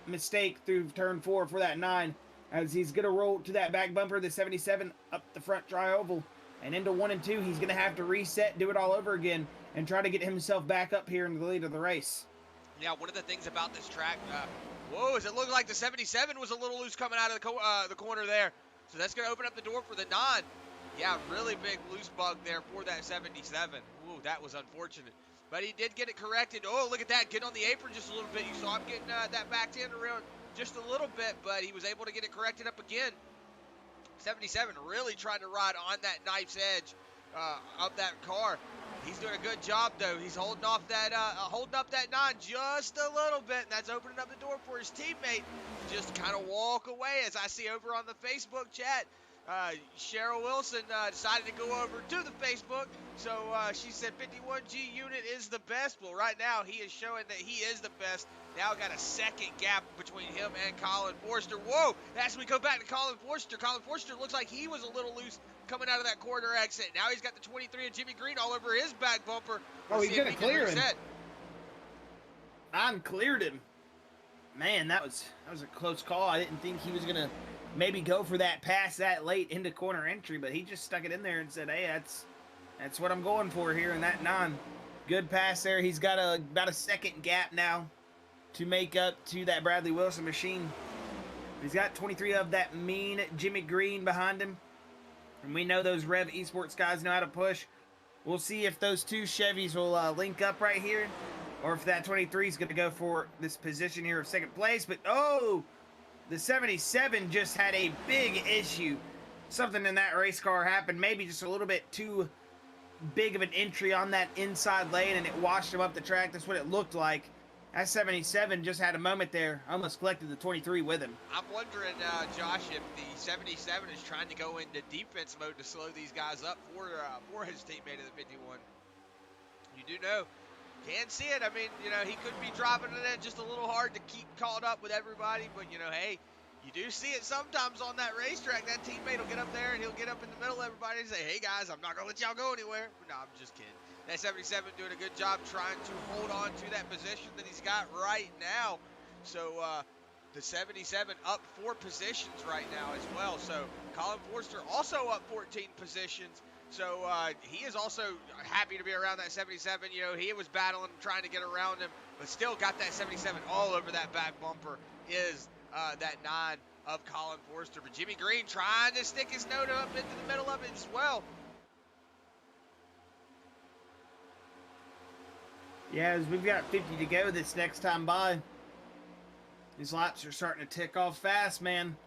mistake through turn 4 for that 9 as he's going to roll to that back bumper, the 77 up the front tri-oval and into 1 and 2. He's going to have to reset, do it all over again, and try to get himself back up here in the lead of the race. Yeah, one of the things about this track, whoa, as it looked like the 77 was a little loose coming out of the corner there. So that's going to open up the door for the 9. Yeah, really big loose bug there for that 77. Ooh, that was unfortunate. But he did get it corrected. Oh, look at that, getting on the apron just a little bit. You saw him getting that back end around just a little bit, but he was able to get it corrected up again. 77 really trying to ride on that knife's edge of that car. He's doing a good job, though. He's holding up that 9 just a little bit, and that's opening up the door for his teammate to just kind of walk away, as I see over on the Facebook chat. Cheryl Wilson decided to go over to the Facebook. So she said 51G unit is the best. Well, right now he is showing that he is the best. Now got a second gap between him and Colin Forrester. Whoa! As we go back to Colin Forrester looks like he was a little loose coming out of that corner exit. Now he's got the 23 of Jimmy Green all over his back bumper. Oh, he's gonna clear him. Uncleared him. Man, that was a close call. I didn't think he was gonna maybe go for that pass that late into corner entry, but he just stuck it in there and said, "Hey, that's what I'm going for here in that 9." Good pass there. He's got about a second gap now to make up to that Bradley Wilson machine. He's got 23 of that mean Jimmy Green behind him, and we know those Rev Esports guys know how to push. We'll see if those two Chevys will link up right here, or if that 23 is going to go for this position here of second place. But oh, the 77 just had a big issue. Something in that race car happened, maybe just a little bit too big of an entry on that inside lane, and it washed him up the track. That's what it looked like. That 77 just had a moment there. Almost collected the 23 with him. I'm wondering, Josh, if the 77 is trying to go into defense mode to slow these guys up for his teammate of the 51. You do know, can see it. I mean, you know, he could be dropping it in just a little hard to keep caught up with everybody, but, you know, hey, you do see it sometimes on that racetrack. That teammate will get up there and he'll get up in the middle of everybody and say, "Hey, guys, I'm not going to let y'all go anywhere." But no, I'm just kidding. That 77 doing a good job trying to hold on to that position that he's got right now. So the 77 up 4 positions right now as well. So Colin Forrester also up 14 positions. So he is also happy to be around that 77. You know, he was battling, trying to get around him, but still got that 77 all over that back bumper is that 9 of Colin Forrester. But Jimmy Green trying to stick his nose up into the middle of it as well. Yeah, as we've got 50 to go this next time by. These laps are starting to tick off fast, man.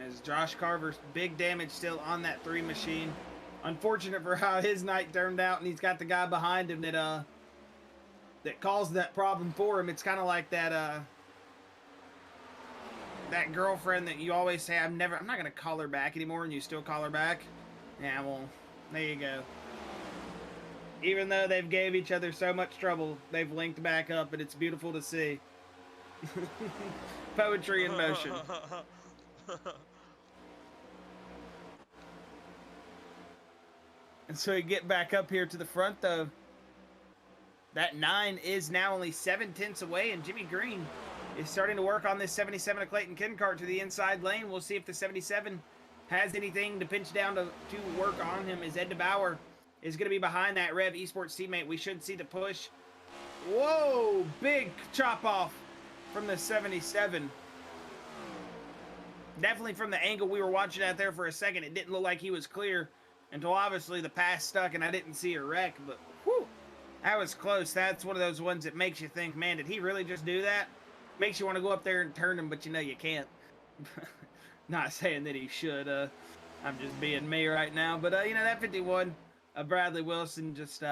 As Josh Carver's big damage still on that 3 machine. Unfortunate for how his night turned out, and he's got the guy behind him that caused that problem for him. It's kind of like that that girlfriend that you always say, I'm not going to call her back anymore, and you still call her back. Yeah, well, there you go. Even though they've gave each other so much trouble, they've linked back up, and it's beautiful to see. Poetry in motion. And so we get back up here to the front, though. That 9 is now only 7/10 away, and Jimmy Green is starting to work on this 77 of Clayton Kincart to the inside lane. We'll see if the 77 has anything to pinch down to work on him, as Ed DeBoer is going to be behind that Rev Esports teammate. We should see the push. Whoa, big chop off from the 77. Definitely from the angle we were watching out there for a second, it didn't look like he was clear until obviously the pass stuck and I didn't see a wreck. But whew, that was close. That's one of those ones that makes you think, man, did he really just do that? Makes you want to go up there and turn him, but you know you can't. Not saying that he should. I'm just being me right now. But, you know, that 51... Bradley Wilson just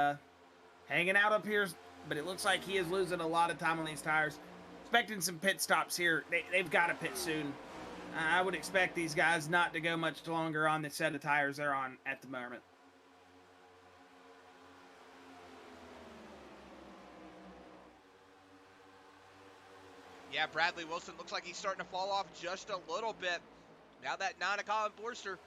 hanging out up here, but it looks like he is losing a lot of time on these tires. Expecting some pit stops here. They've got to pit soon. I would expect these guys not to go much longer on the set of tires they're on at the moment. Yeah, Bradley Wilson looks like he's starting to fall off just a little bit. Now that 9 of Colin Forrester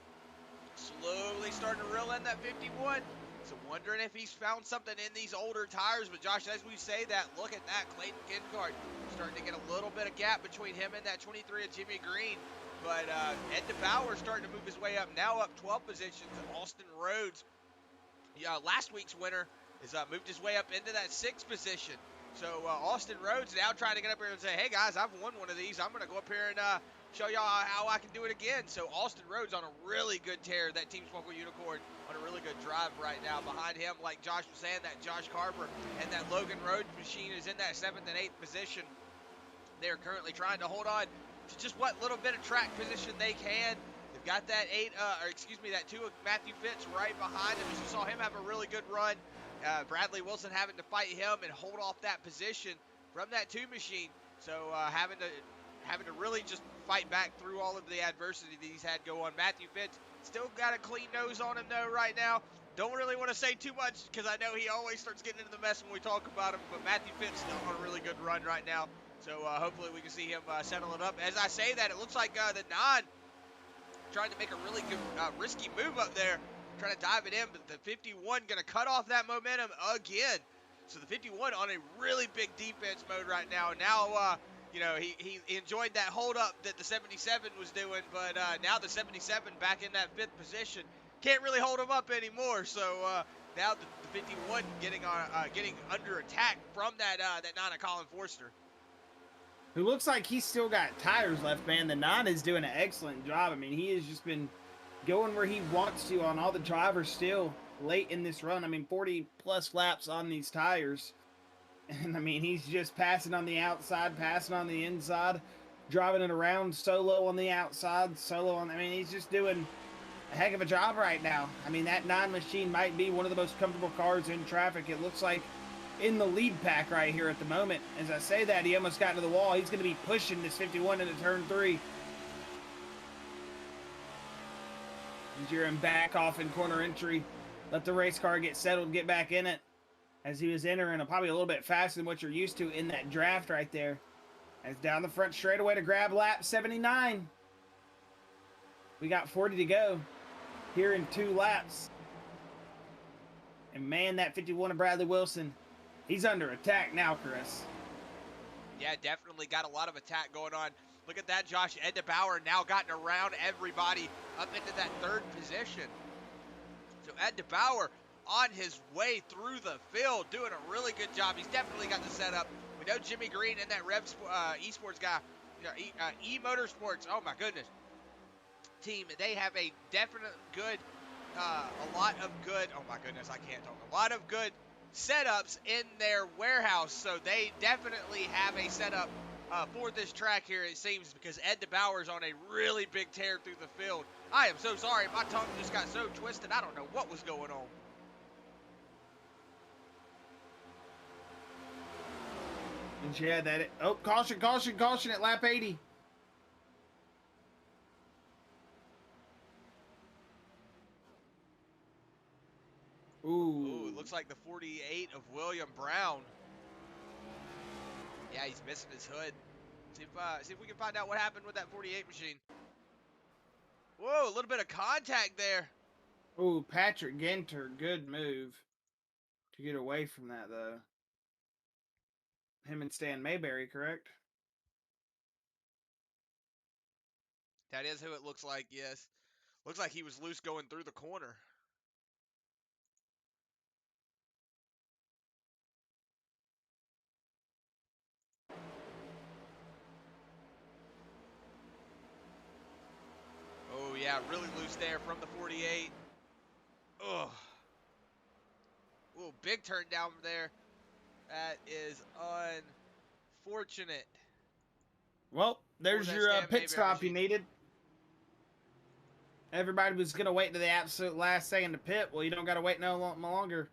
slowly starting to reel in that 51. So wondering if he's found something in these older tires. But Josh, as we say that, look at that. Clayton Kincart starting to get a little bit of gap between him and that 23 of Jimmy Green. But Ed DeBoer starting to move his way up. Now up 12 positions. Austin Rhoads, last week's winner, has moved his way up into that 6th position. So Austin Rhoads now trying to get up here and say, "Hey guys, I've won one of these. I'm going to go up here and show y'all how I can do it again." So Austin Rhoads on a really good tear. That Team Smoker Unicorn on a really good drive right now. Behind him, like Josh was saying, that Josh Carver and that Logan Rhoads machine is in that 7th and 8th position. They're currently trying to hold on to just what little bit of track position they can. They've got that 2 of Matthew Fitz right behind him. As you saw him have a really good run. Bradley Wilson having to fight him and hold off that position from that 2 machine. So having to really just fight back through all of the adversity that he's had go on. Matthew Fitz still got a clean nose on him though right now. Don't really want to say too much because I know he always starts getting into the mess when we talk about him, but Matthew Fitz still on a really good run right now. So hopefully we can see him settle it up. As I say that, it looks like the 9 trying to make a really good risky move up there, trying to dive it in, but the 51 going to cut off that momentum again. So the 51 on a really big defense mode right now. Now, you know, he enjoyed that hold up that the 77 was doing, but now the 77 back in that 5th position can't really hold him up anymore. So now the 51 getting under attack from that 9 of Colin Forrester, who looks like he's still got tires left, man. The 9 is doing an excellent job. I mean, he has just been going where he wants to on all the drivers still late in this run. I mean, 40-plus laps on these tires. And, I mean, he's just passing on the outside, passing on the inside, driving it around solo on the outside, solo on... I mean, he's just doing a heck of a job right now. I mean, that 9 machine might be one of the most comfortable cars in traffic. It looks like in the lead pack right here at the moment. As I say that, he almost got to the wall. He's going to be pushing this 51 into turn 3. You're in back off in corner entry. Let the race car get settled, get back in it. As he was entering probably a little bit faster than what you're used to in that draft right there. As down the front straightaway to grab lap 79. We got 40 to go here in 2 laps. And man, that 51 of Bradley Wilson, he's under attack now, Chris. Yeah, definitely got a lot of attack going on. Look at that, Josh. Ed DeBoer now gotten around everybody up into that 3rd position. So Ed DeBoer on his way through the field, doing a really good job. He's definitely got the setup. We know Jimmy Green and that Rev Esports guy, you know, E-Motorsports, oh my goodness, team, they have a definite good, a lot of good, oh my goodness, I can't talk, a lot of good setups in their warehouse. So they definitely have a setup for this track here, it seems, because Ed DeBoer's on a really big tear through the field. I am so sorry. My tongue just got so twisted. I don't know what was going on. And yeah, that... Oh, caution, caution, caution at lap 80. Ooh. Ooh, it looks like the 48 of William Brown. Yeah, he's missing his hood. See if we can find out what happened with that 48 machine. Whoa, a little bit of contact there. Ooh, Patrick Ginter, good move to get away from that, though. Him and Stan Mayberry, correct? That is who it looks like, yes. Looks like he was loose going through the corner. Oh, yeah, really loose there from the 48. Ugh. Ooh, big turn down there. That is unfortunate. Well, there's your pit stop you needed. Everybody was going to wait to the absolute last second to pit. Well, you don't got to wait no longer.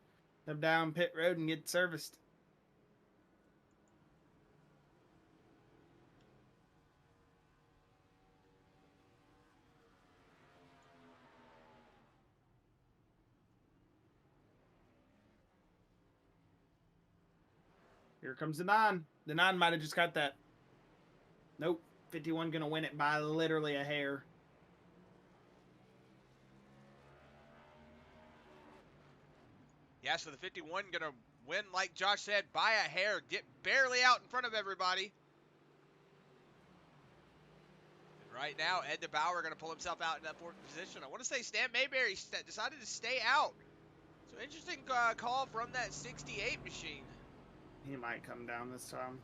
Come down pit road and get serviced. Here comes the 9. The 9 might have just got that. Nope. 51 going to win it by literally a hair. Yeah, so the 51 going to win, like Josh said, by a hair. Get barely out in front of everybody. And right now, Ed DeBoer going to pull himself out in that 4th position. I want to say Stan Mayberry decided to stay out. So interesting call from that 68 machine. He might come down this time.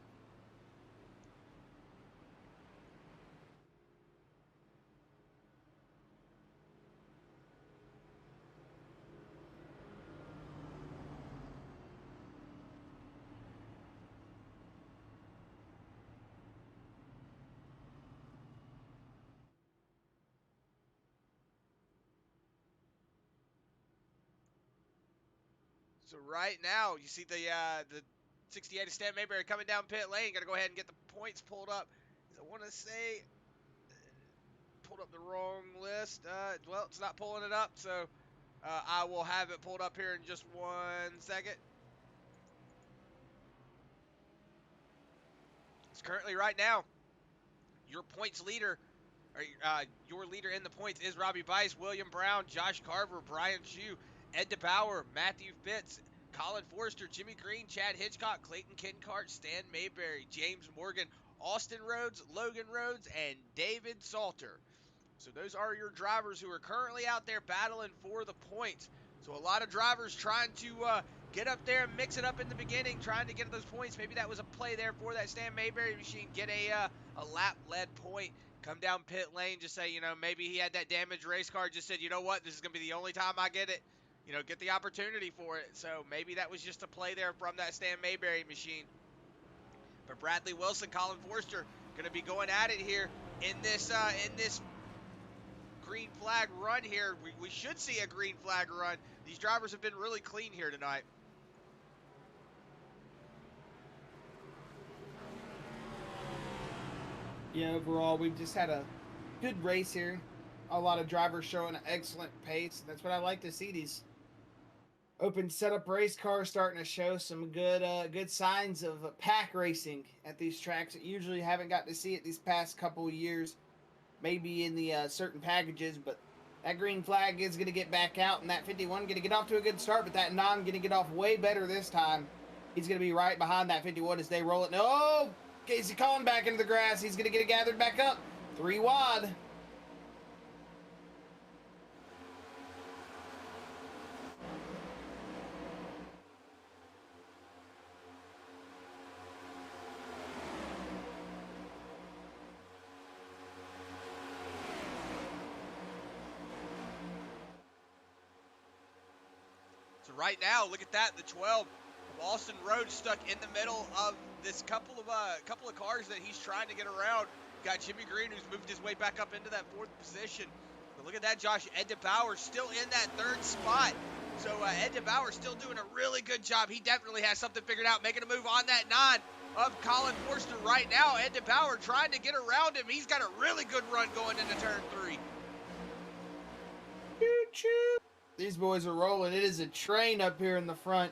So right now, you see the 68 of Stan Mayberry coming down pit lane. Got to go ahead and get the points pulled up. I want to say, up the wrong list. Well, it's not pulling it up, so I will have it pulled up here in just 1 second. It's currently right now your points leader, or your leader in the points is Robby Bice, William Brown, Josh Carver, Brian Chu, Ed DeBoer, Matthew Fitz, Colin Forrester, Jimmy Green, Chad Hitchcock, Clayton Kincart, Stan Mayberry, James Morgan, Austin Rhoads, Logan Rhoads, and David Saulter. So those are your drivers who are currently out there battling for the points. So a lot of drivers trying to get up there and mix it up in the beginning, trying to get those points. Maybe that was a play there for that Stan Mayberry machine. Get a lap-led point. Come down pit lane, just say, maybe he had that damaged race car, just said, you know what, this is going to be the only time I get it. Get the opportunity for it. So maybe that was just a play there from that Stan Mayberry machine. But Bradley Wilson, Colin Forrester, going to be going at it here in this green flag run here. We should see a green flag run. These drivers have been really clean here tonight. Yeah, overall, we've just had a good race here. A lot of drivers showing an excellent pace. That's what I like to see. These open setup race cars starting to show some good signs of pack racing at these tracks that usually haven't got to see it these past couple of years. Maybe in the certain packages, but that green flag is going to get back out, and that 51 going to get off to a good start, but that non going to get off way better this time. He's going to be right behind that 51 as they roll it. No! Casey Collin back into the grass. He's going to get it gathered back up. 3 wide. So right now, look at that, the 12 of Austin Rhoads stuck in the middle of this couple of cars that he's trying to get around. Got Jimmy Green, who's moved his way back up into that 4th position. But look at that, Josh. Ed DeBoer still in that 3rd spot. So Ed DeBoer still doing a really good job. He definitely has something figured out, making a move on that 9 of Colin Forrester right now. Ed DeBoer trying to get around him. He's got a really good run going into turn 3. Choo-choo. These boys are rolling. It is a train up here in the front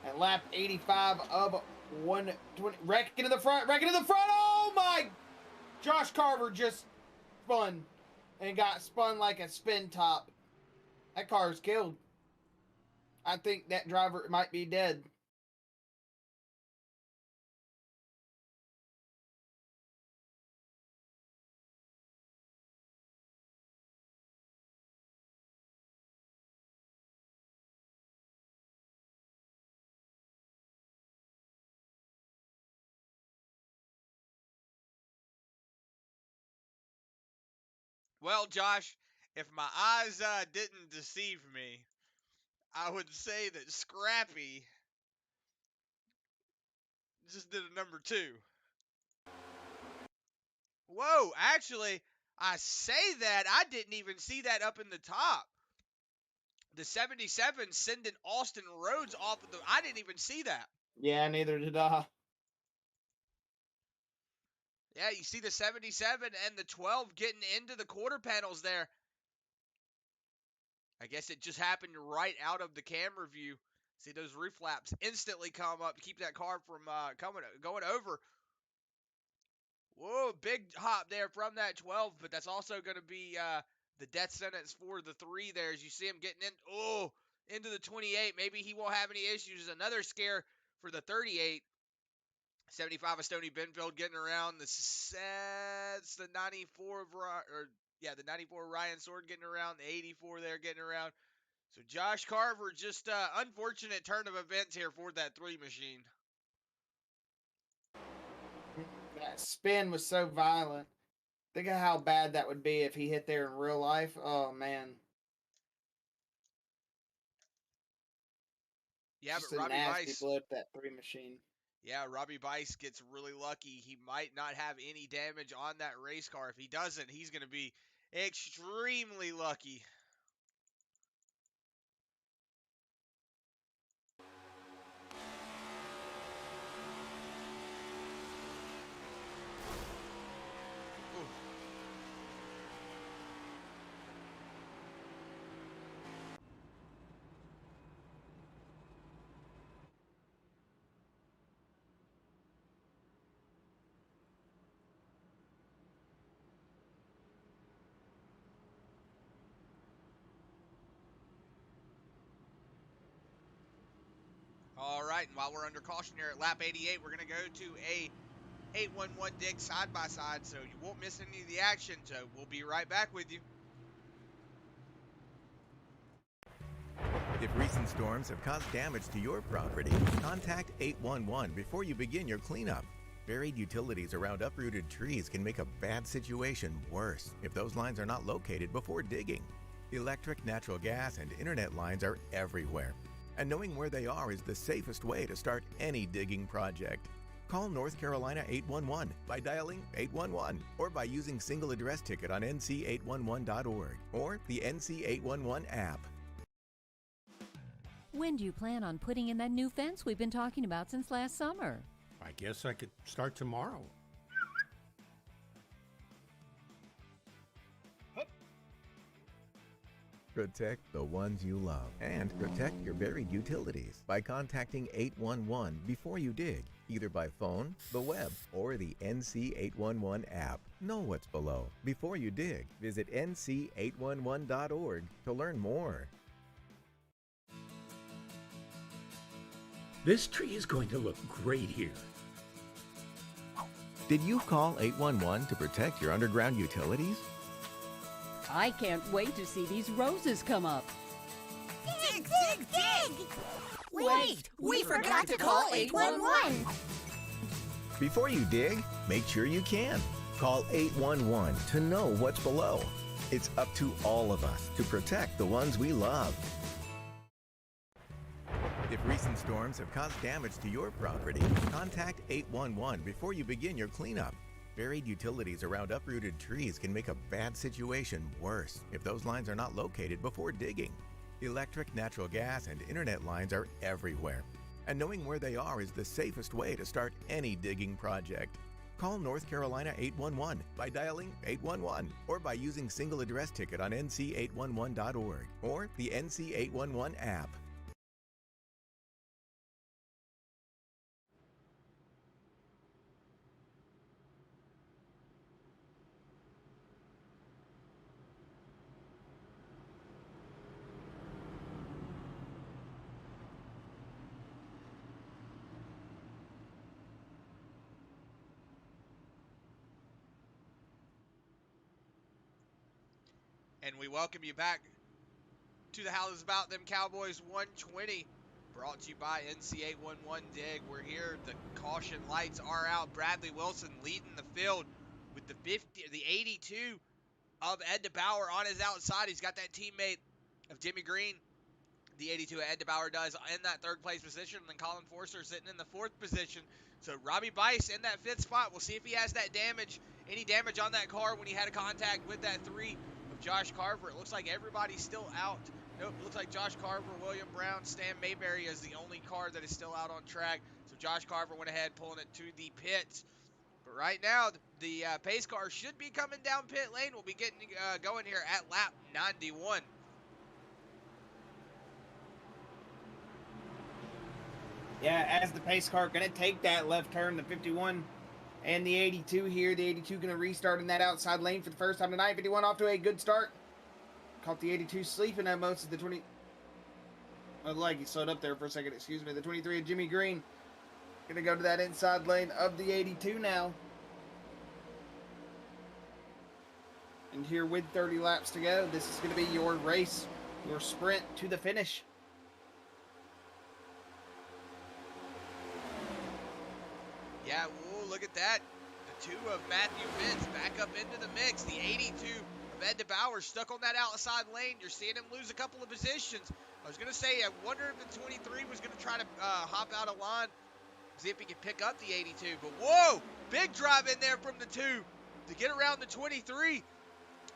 at lap 85 of 120. Wrecking in the front. Oh my! Josh Carver just spun and got spun like a spin top. That car is killed. I think that driver might be dead. Well, Josh, if my eyes didn't deceive me, I would say that Scrappy just did a number 2. Whoa, actually, I say that, I didn't even see that up in the top. The 77 sending Austin Rhoads off of the, I didn't even see that. Yeah, neither did I. Yeah, you see the 77 and the 12 getting into the quarter panels there. I guess it just happened right out of the camera view. See those roof flaps instantly come up to keep that car from going over. Whoa, big hop there from that 12, but that's also going to be the death sentence for the 3 there as you see him getting into the 28. Maybe he won't have any issues. Another scare for the 38. 75 of Stoney Benfield getting around. It's the 94 of the 94 Ryan Sword getting around. The 84 there getting around. So Josh Carver, just unfortunate turn of events here for that 3 machine. That spin was so violent. Think of how bad that would be if he hit there in real life. Oh, man. Yeah, Just but a Robby nasty Bice. blip, that 3 machine. Yeah, Robby Bice gets really lucky. He might not have any damage on that race car. If he doesn't, he's going to be extremely lucky. right, and while we're under caution here at lap 88, we're going to go to a 811 Dig side-by-side, so you won't miss any of the action, so we'll be right back with you. If recent storms have caused damage to your property, contact 811 before you begin your cleanup. Buried utilities around uprooted trees can make a bad situation worse if those lines are not located before digging. Electric, natural gas, and internet lines are everywhere, and knowing where they are is the safest way to start any digging project. Call North Carolina 811 by dialing 811 or by using single address ticket on NC811.org or the NC811 app. When do you plan on putting in that new fence we've been talking about since last summer? I guess I could start tomorrow. Protect the ones you love and protect your buried utilities by contacting 811 before you dig, either by phone, the web, or the NC811 app. Know what's below. Before you dig, visit NC811.org to learn more. This tree is going to look great here. Did you call 811 to protect your underground utilities? I can't wait to see these roses come up. Dig, dig, dig! Wait, we forgot to call 811. Before you dig, make sure you can. Call 811 to know what's below. It's up to all of us to protect the ones we love. If recent storms have caused damage to your property, contact 811 before you begin your cleanup. Buried utilities around uprooted trees can make a bad situation worse if those lines are not located before digging. Electric, natural gas, and internet lines are everywhere, and knowing where they are is the safest way to start any digging project. Call North Carolina 811 by dialing 811 or by using single address ticket on NC811.org or the NC811 app. And we welcome you back to the How's About Them Cowboys 120, brought to you by NC811 Dig. We're here. The caution lights are out. Bradley Wilson leading the field with the 82 of Ed DeBoer on his outside. He's got that teammate of Jimmy Green, the 82 Ed DeBoer does, in that third place position. And then Colin Forrester sitting in the fourth position. So Robby Bice in that fifth spot. We'll see if he has that damage, any damage on that car when he had a contact with that 3 of Josh Carver. It looks like everybody's still out. Nope, it looks like Josh Carver, William Brown, Stan Mayberry is the only car that is still out on track. So Josh Carver went ahead, pulling it to the pits. But right now, the pace car should be coming down pit lane. We'll be getting going here at lap 91. Yeah, as the pace car going to take that left turn, the 51 and the 82 here. The 82 going to restart in that outside lane for the first time tonight. 51 off to a good start. Caught the 82 sleeping at most of the 20. Oh, like he slowed up there for a second, excuse me. The 23 of Jimmy Green going to go to that inside lane of the 82 now. And here with 30 laps to go, this is going to be your race, your sprint to the finish. Yeah, whoa, look at that. The 2 of Matthew Fitz back up into the mix. The 82 of Ed DeBoer stuck on that outside lane. You're seeing him lose a couple of positions. I was going to say, I wonder if the 23 was going to try to hop out of line, see if he could pick up the 82. But whoa, big drive in there from the 2 to get around the 23.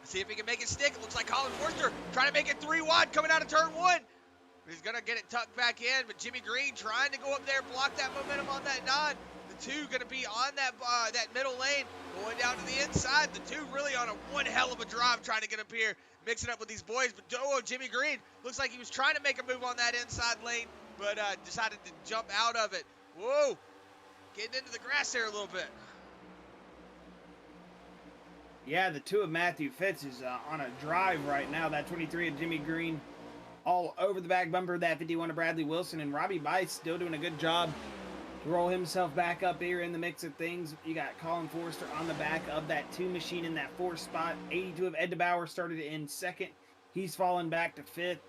See if he can make it stick. It looks like Colin Forrester trying to make it 3 wide coming out of turn 1. He's going to get it tucked back in, but Jimmy Green trying to go up there, block that momentum on that 9. The 2 going to be on that middle lane, going down to the inside. The 2 really on a one hell of a drive trying to get up here, mixing up with these boys. But Jimmy Green looks like he was trying to make a move on that inside lane, but decided to jump out of it. Whoa, getting into the grass there a little bit. Yeah, the 2 of Matthew Fitz is on a drive right now. That 23 of Jimmy Green all over the back bumper of that 51 of Bradley Wilson, and Robby Bice still doing a good job to roll himself back up here in the mix of things. You got Colin Forrester on the back of that 2 machine in that 4th spot. 82 of Ed DeBoer started in 2nd. He's fallen back to 5th.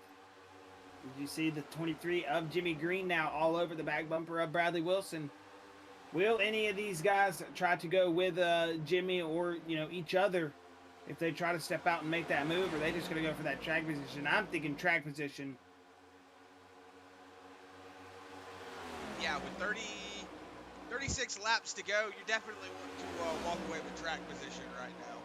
You see the 23 of Jimmy Green now all over the back bumper of Bradley Wilson. Will any of these guys try to go with Jimmy or, each other if they try to step out and make that move, or are they just going to go for that track position? I'm thinking track position. Yeah, with 36 laps to go, you definitely want to walk away with track position right now.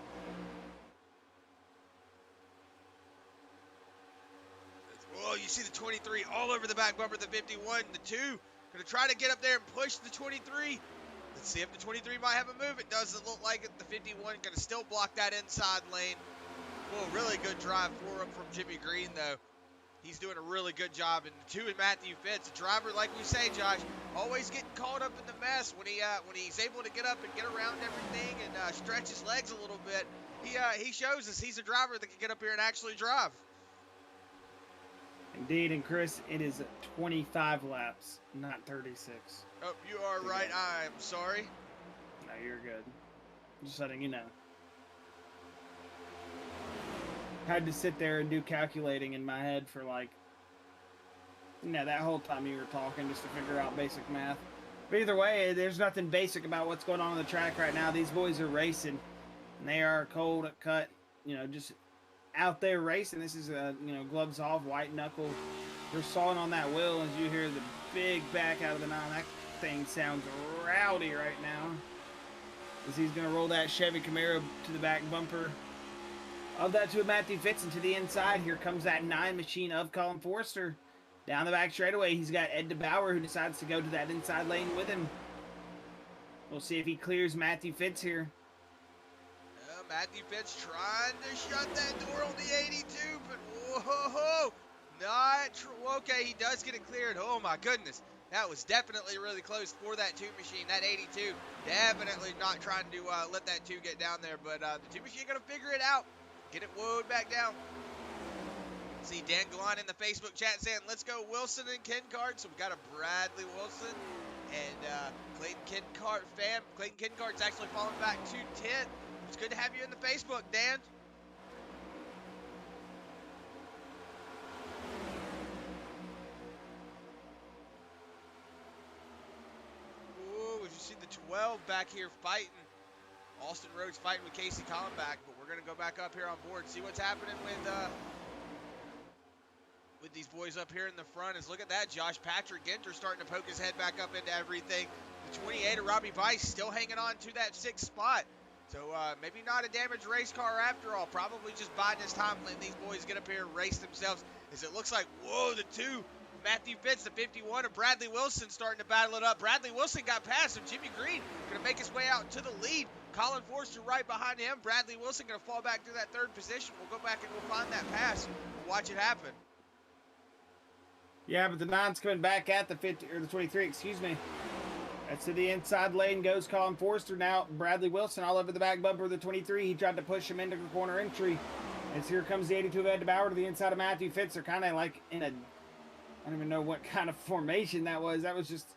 Oh, you see the 23 all over the back bumper of the 51. The 2 going to try to get up there and push the 23. Let's see if the 23 might have a move. It doesn't look like it. The 51 going to still block that inside lane. Well, really good drive from Jimmy Green, though. He's doing a really good job. And the 2 in Matthew Fitz, a driver, like we say, Josh, always getting caught up in the mess. When he's able to get up and get around everything and stretch his legs a little bit, he shows us he's a driver that can get up here and actually drive. Indeed, and Chris, it is 25 laps, not 36. Oh, you are right. I'm sorry. No, you're good. Just letting you know. Had to sit there and do calculating in my head for that whole time you were talking just to figure out basic math. But either way, there's nothing basic about what's going on the track right now. These boys are racing, and they are cold cut, just out there racing. This is gloves off, white knuckle. They're sawing on that wheel as you hear the big back out of the 9. That thing sounds rowdy right now. As he's going to roll that Chevy Camaro to the back bumper of that 2 of Matthew Fitz and to the inside. Here comes that 9 machine of Colin Forrester. Down the back straightaway, he's got Ed DeBoer who decides to go to that inside lane with him. We'll see if he clears Matthew Fitz here. Matthew Fitz trying to shut that door on the 82, but whoa, okay, he does get it cleared. Oh my goodness, that was definitely really close for that 2 machine. That 82 definitely not trying to let that 2 get down there, but the 2 machine gonna figure it out, get it woed back down. See Dan Gallan in the Facebook chat saying, let's go Wilson and Kincart. So we got a Bradley Wilson and Clayton Kincart fan. Clayton Kincart's actually falling back to 10th. It's good to have you in the Facebook, Dan. Ooh, as you see the 12 back here fighting. Austin Rhodes fighting with Casey Collenbach, but we're going to go back up here on board and see what's happening with these boys up here in the front. Is look at that, Josh Patrick Ginter starting to poke his head back up into everything. The 28 of Robby Bice still hanging on to that 6th spot. So maybe not a damaged race car after all. Probably just biding his time, letting these boys get up here and race themselves. As it looks like, whoa, the 2, Matthew Fitz, the 51 of Bradley Wilson starting to battle it up. Bradley Wilson got past him. Jimmy Green going to make his way out to the lead. Colin Forrester right behind him. Bradley Wilson going to fall back to that 3rd position. We'll go back and we'll find that pass. We'll watch it happen. Yeah, but the 9's coming back at the 50 or the 23, excuse me. That's to the inside lane goes Colin Forrester. Now Bradley Wilson all over the back bumper of the 23. He tried to push him into the corner entry. As here comes the 82 of Ed DeBoer to the inside of Matthew Fitz. They're kind of like in a, I don't even know what kind of formation that was. That was just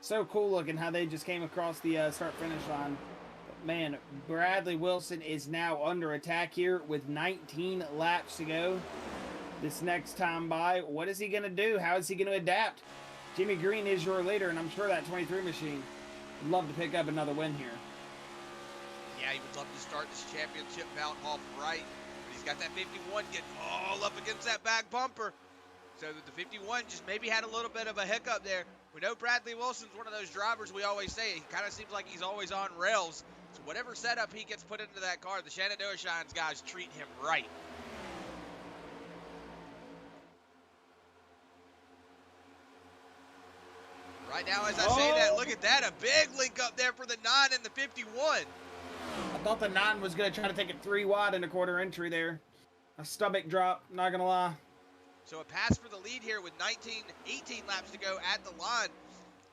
so cool looking how they just came across the start-finish line. But man, Bradley Wilson is now under attack here with 19 laps to go. This next time by, what is he going to do? How is he going to adapt? Jimmy Green is your leader, and I'm sure that 23 machine would love to pick up another win here. Yeah, he would love to start this championship bout off right, but he's got that 51 getting all up against that back bumper. So the 51 just maybe had a little bit of a hiccup there. We know Bradley Wilson's one of those drivers we always say, he kind of seems like he's always on rails. So whatever setup he gets put into that car, the Shenandoah Shines guys treat him right. Right now, as I say that, look at that. A big link up there for the 9 and the 51. I thought the 9 was going to try to take it 3 wide in the quarter entry there. A stomach drop, not going to lie. So a pass for the lead here with 18 laps to go at the line.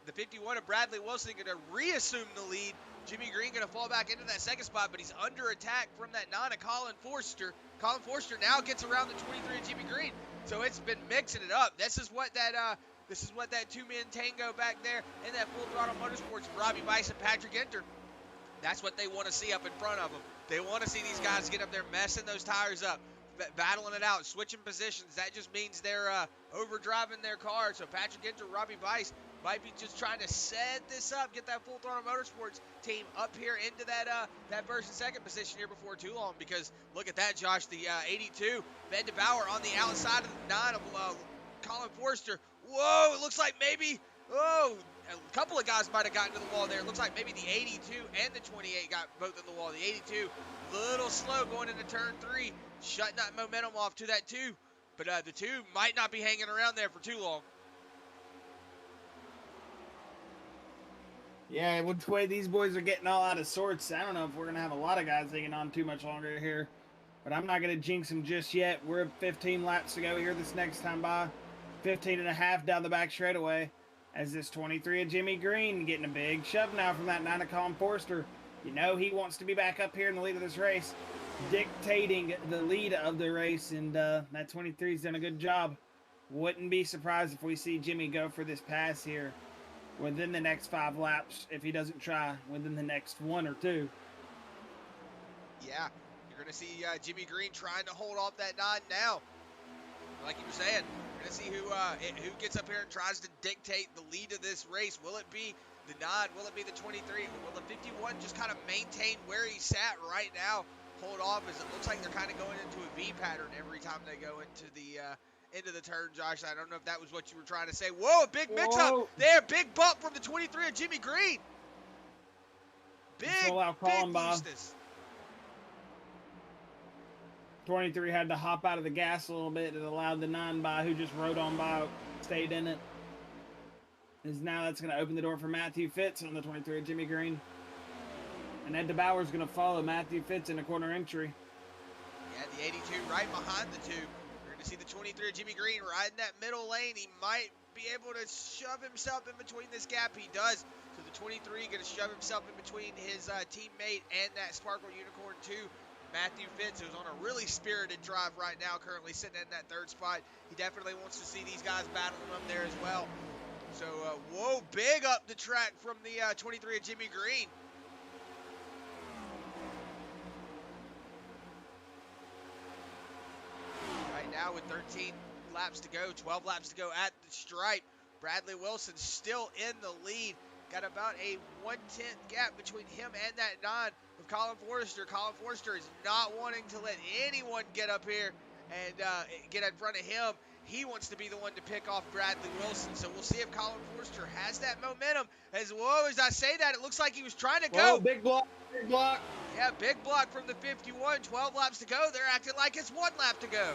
The 51 of Bradley Wilson going to reassume the lead. Jimmy Green going to fall back into that 2nd spot, but he's under attack from that 9 of Colin Forrester. Colin Forrester now gets around the 23 of Jimmy Green. So it's been mixing it up. This is what that two-man tango back there in that Full Throttle Motorsports, Robby Bice and Patrick Enter. That's what they want to see up in front of them. They want to see these guys get up there messing those tires up, battling it out, switching positions. That just means they're overdriving their car. So Patrick Enter, Robby Bice might be just trying to set this up, get that Full Throttle Motorsports team up here into that first and second position here before too long. Because look at that, Josh, the 82, Ed DeBoer on the outside of the 9 of Colin Forrester. Whoa, it looks like maybe, a couple of guys might have gotten to the wall there. It looks like maybe the 82 and the 28 got both in the wall. The 82, little slow going into turn 3, shutting that momentum off to that 2. But the 2 might not be hanging around there for too long. Yeah, which way these boys are getting all out of sorts, I don't know if we're going to have a lot of guys hanging on too much longer here. But I'm not going to jinx them just yet. We're 15 laps to go here this next time by. 15 and a half down the back straightaway. As this 23 of Jimmy Green getting a big shove now from that 9 of Colin Forrester. You know he wants to be back up here in the lead of this race, dictating the lead of the race, and that 23's done a good job. Wouldn't be surprised if we see Jimmy go for this pass here within the next 5 laps, if he doesn't try within the next 1 or 2. Yeah, you're going to see Jimmy Green trying to hold off that 9 now. Like you were saying, we're going to see who gets up here and tries to dictate the lead of this race. Will it be the 9? Will it be the 23? Or will the 51 just kind of maintain where he sat right now? Hold off, as it looks like they're kind of going into a V pattern every time they go into the turn, Josh. I don't know if that was what you were trying to say. Whoa, a big mix-up there. Big bump from the 23 of Jimmy Green. Big looseness. 23 had to hop out of the gas a little bit. It allowed the 9 by, who just rode on by, stayed in it. Is now that's going to open the door for Matthew Fitz on the 23 of Jimmy Green. And Ed DeBoer is going to follow Matthew Fitz in the corner entry. Yeah, the 82 right behind the 2. We're going to see the 23 of Jimmy Green right in that middle lane. He might be able to shove himself in between this gap. He does. So the 23 going to shove himself in between his teammate and that Sparkle Unicorn 2. Matthew Fitz, who's on a really spirited drive right now, currently sitting in that 3rd spot. He definitely wants to see these guys battling them there as well. So, whoa, big up the track from the 23 of Jimmy Green. Right now with 13 laps to go, 12 laps to go at the stripe, Bradley Wilson still in the lead. Got about a 1/10 gap between him and that 9 of Colin Forrester. Colin Forrester is not wanting to let anyone get up here and get in front of him. He wants to be the one to pick off Bradley Wilson. So we'll see if Colin Forrester has that momentum. As I say that, it looks like he was trying to go. Whoa, big block, big block. Yeah, big block from the 51. 12 laps to go. They're acting like it's 1 lap to go.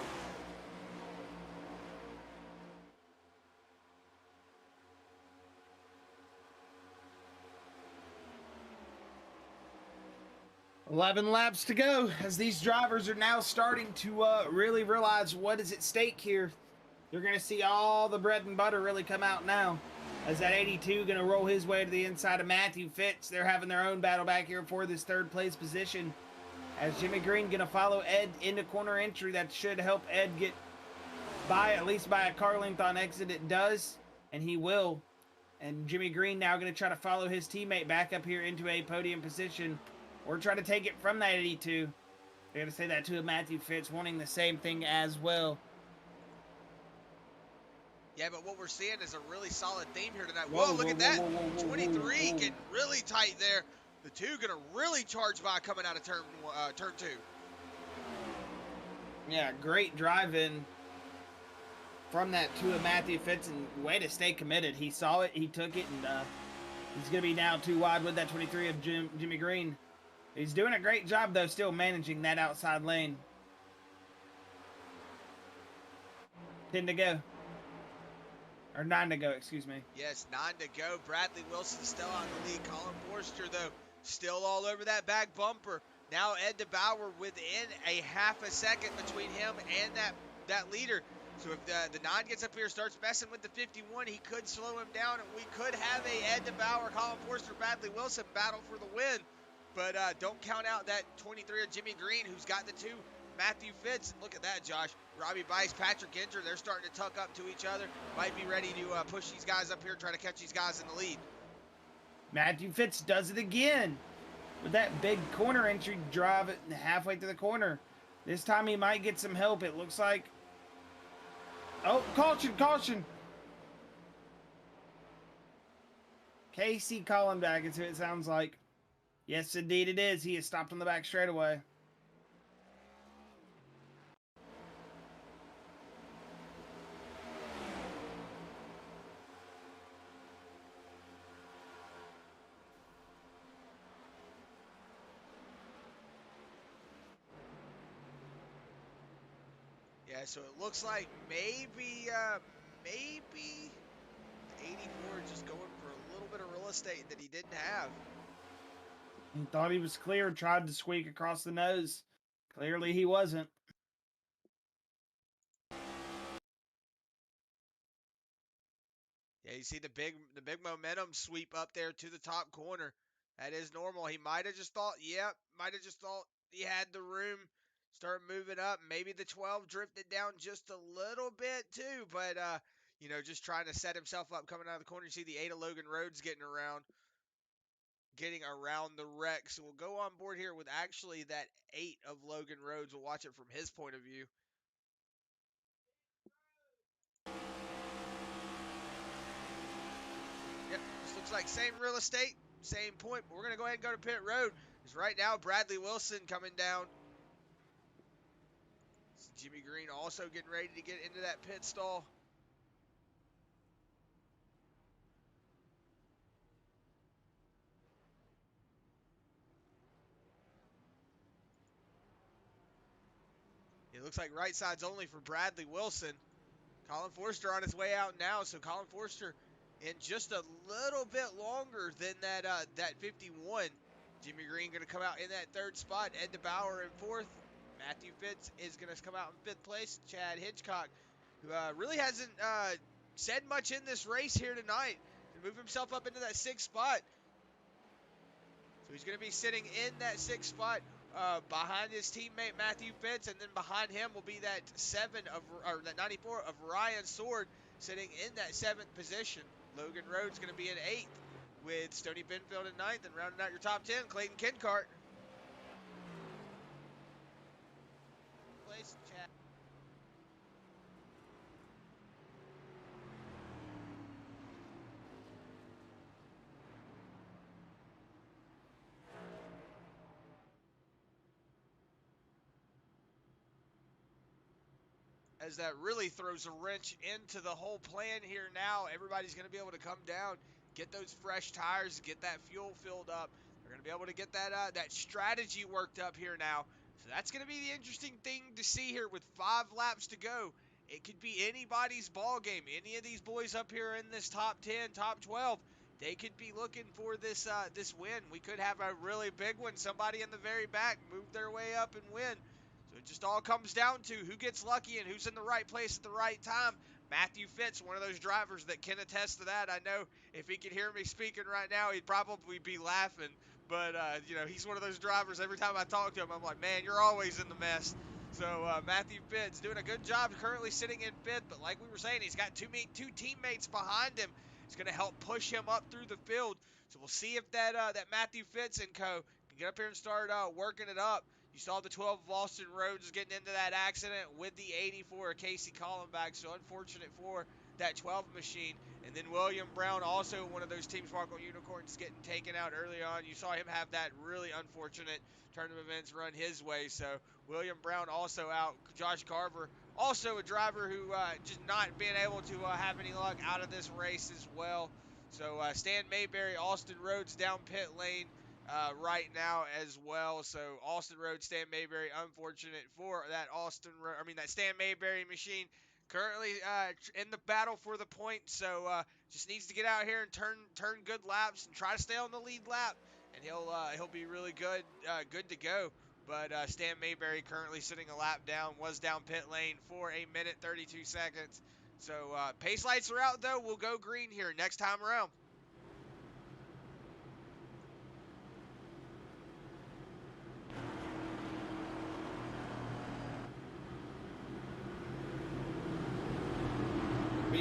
$11 laps to go, as these drivers are now starting to really realize what is at stake here. You're going to see all the bread and butter really come out now, as that 82 going to roll his way to the inside of Matthew Fitz. They're having their own battle back here for this 3rd place position, as Jimmy Green going to follow Ed into corner entry. That should help Ed get by, at least by a car length on exit. It does, and he will. And Jimmy Green now going to try to follow his teammate back up here into a podium position, or try to take it from that 82. They're going to say that to Matthew Fitz, wanting the same thing as well. Yeah, but what we're seeing is a really solid theme here tonight. Whoa, look at that. 23 getting really tight there. The 2 going to really charge by coming out of turn 2. Yeah, great drive in from that 2 of Matthew Fitz, and way to stay committed. He saw it, he took it, and he's going to be now 2 wide with that 23 of Jimmy Green. He's doing a great job, though, still managing that outside lane. 10 to go. Or 9 to go, excuse me. Yes, 9 to go. Bradley Wilson still on the lead. Colin Forrester, though, still all over that back bumper. Now Ed DeBoer within a half a second between him and that leader. So if the 9 gets up here, starts messing with the 51, he could slow him down, and we could have a Ed DeBoer, Colin Forrester, Bradley Wilson battle for the win. But don't count out that 23 of Jimmy Green, who's got the 2 Matthew Fitz. Look at that, Josh. Robby Bice, Patrick Kincart, they're starting to tuck up to each other. Might be ready to push these guys up here, try to catch these guys in the lead. Matthew Fitz does it again with that big corner entry drive it halfway to the corner. This time he might get some help, it looks like. Oh, caution, caution. Casey calling back, is who it sounds like. Yes, indeed it is. He is stopped on the back straightaway. Yeah, so it looks like maybe 84 just going for a little bit of real estate that he didn't have. He thought he was clear, tried to squeak across the nose. Clearly he wasn't. Yeah, you see the big momentum sweep up there to the top corner. That is normal. He might have just thought, he had the room. Start moving up. Maybe the 12 drifted down just a little bit too, but just trying to set himself up coming out of the corner. You see the 8 of Logan Rhoads getting around the wreck. So we'll go on board here with actually that 8 of Logan Rhoads. We'll watch it from his point of view. Yep, this looks like same real estate, same point, but we're going to go ahead and go to pit road. Because right now, Bradley Wilson coming down. Jimmy Green also getting ready to get into that pit stall. It looks like right side's only for Bradley Wilson. Colin Forrester on his way out now, so Colin Forrester in just a little bit longer than that 51. Jimmy Green going to come out in that third spot. Ed DeBoer in fourth. Matthew Fitz is going to come out in fifth place. Chad Hitchcock, who really hasn't said much in this race here tonight, to move himself up into that sixth spot. So he's going to be sitting in that sixth spot behind his teammate Matthew Fitz, and then behind him will be that 94 of Ryan Sword sitting in that seventh position. Logan Rhoads going to be in eighth with Stoney Benfield in ninth, and rounding out your top 10, Clayton Kincart. Place, Chad. As that really throws a wrench into the whole plan here now. Everybody's going to be able to come down, get those fresh tires, get that fuel filled up. They're going to be able to get that strategy worked up here now. So that's going to be the interesting thing to see here with 5 laps to go. It could be anybody's ball game. Any of these boys up here in this top 10, top 12, they could be looking for this win. We could have a really big one. Somebody in the very back move their way up and win. So it just all comes down to who gets lucky and who's in the right place at the right time. Matthew Fitz, one of those drivers that can attest to that. I know if he could hear me speaking right now, he'd probably be laughing. But, he's one of those drivers, every time I talk to him, I'm like, man, you're always in the mess. So Matthew Fitz doing a good job, currently sitting in fifth. But like we were saying, he's got two teammates behind him. It's going to help push him up through the field. So we'll see if that Matthew Fitz and co can get up here and start working it up. You saw the 12 of Austin Rhoads getting into that accident with the 84 of Casey Collenbach, so unfortunate for that 12 machine. And then William Brown, also one of those Team Sparkle Unicorns, getting taken out early on. You saw him have that really unfortunate turn of events run his way, so William Brown also out. Josh Carver, also a driver who just not being able to have any luck out of this race as well. So Stan Mayberry, Austin Rhoads down pit lane right now as well. So Austin Rhoads, Stan Mayberry, unfortunate for that that Stan Mayberry machine currently in the battle for the point. So just needs to get out here and turn good laps and try to stay on the lead lap, and he'll be really good to go. But Stan Mayberry currently sitting a lap down, was down pit lane for a minute 32 seconds. So pace lights are out though. We'll go green here next time around.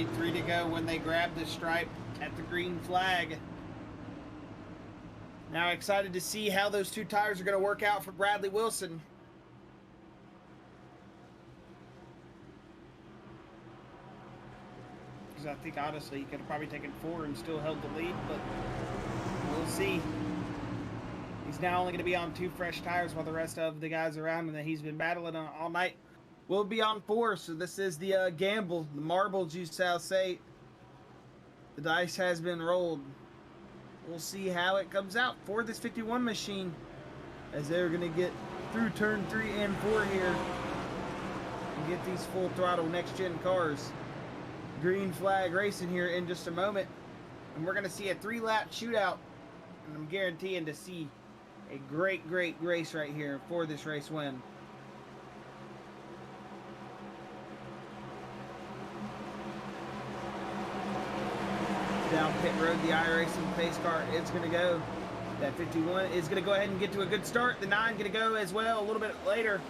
73 to go when they grab the stripe at the green flag. Now excited to see how those two tires are going to work out for Bradley Wilson. Because I think honestly he could have probably taken 4 and still held the lead, but we'll see. He's now only going to be on 2 fresh tires while the rest of the guys around him that he's been battling on all night will be on 4. So this is the gamble, the marbles you shall say. The dice has been rolled. We'll see how it comes out for this 51 machine as they're going to get through turn 3 and 4 here and get these full throttle next gen cars. Green flag racing here in just a moment, and we're going to see a 3-lap shootout, and I'm guaranteeing to see a great race right here for this race win. Down pit road, the iRacing pace car is going to go. That 51 is going to go ahead and get to a good start. The 9 going to go as well a little bit later.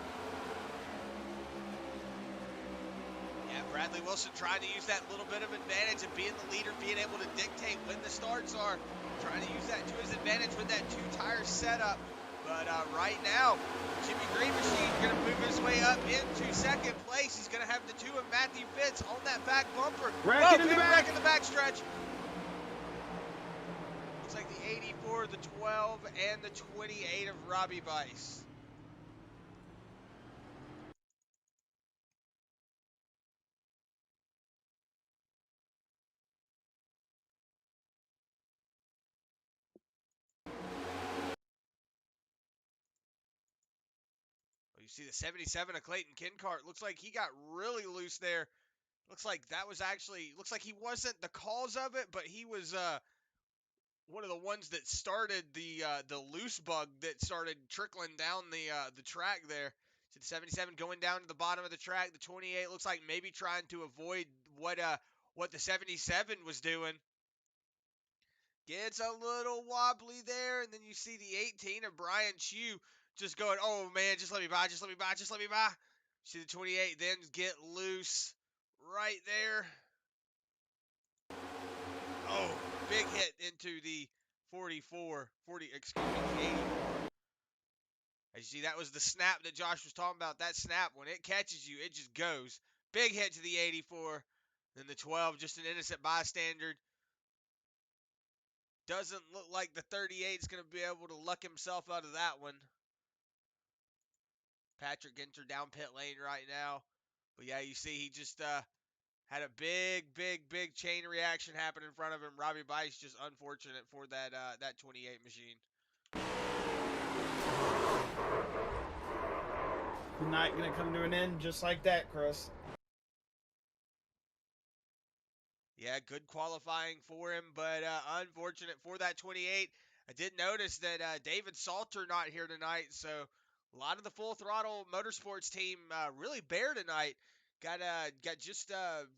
Yeah, Bradley Wilson trying to use that little bit of advantage of being the leader, being able to dictate when the starts are, trying to use that to his advantage with that 2-tire setup. But right now, Jimmy Green Machine going to move his way up into second place. He's going to have the 2 of Matthew Fitz on that back bumper. Wreck in the back stretch. Looks like the 84, the 12, and the 28 of Robby Bice. You see the 77 of Clayton Kincart. Looks like he got really loose there. Looks like that was actually, looks like he wasn't the cause of it, but he was one of the ones that started the loose bug that started trickling down the track there. So the 77 going down to the bottom of the track. The 28 looks like maybe trying to avoid what the 77 was doing. Gets a little wobbly there, and then you see the 18 of Brian Chew just going, oh man, just let me by, just let me by, just let me by. See the 28 then get loose right there. Oh, big hit into the 84, excuse me, the 84. As you see, that was the snap that Josh was talking about. That snap, when it catches you, it just goes. Big hit to the 84. Then the 12, just an innocent bystander. Doesn't look like the 38 is going to be able to luck himself out of that one. Patrick Ginter down pit lane right now. But yeah, you see he just had a big chain reaction happen in front of him. Robby Bice just unfortunate for that 28 machine. The night going to come to an end just like that, Chris. Yeah, good qualifying for him, but unfortunate for that 28. I did notice that David Saulter not here tonight, so a lot of the Full Throttle Motorsports team really bare tonight. Got just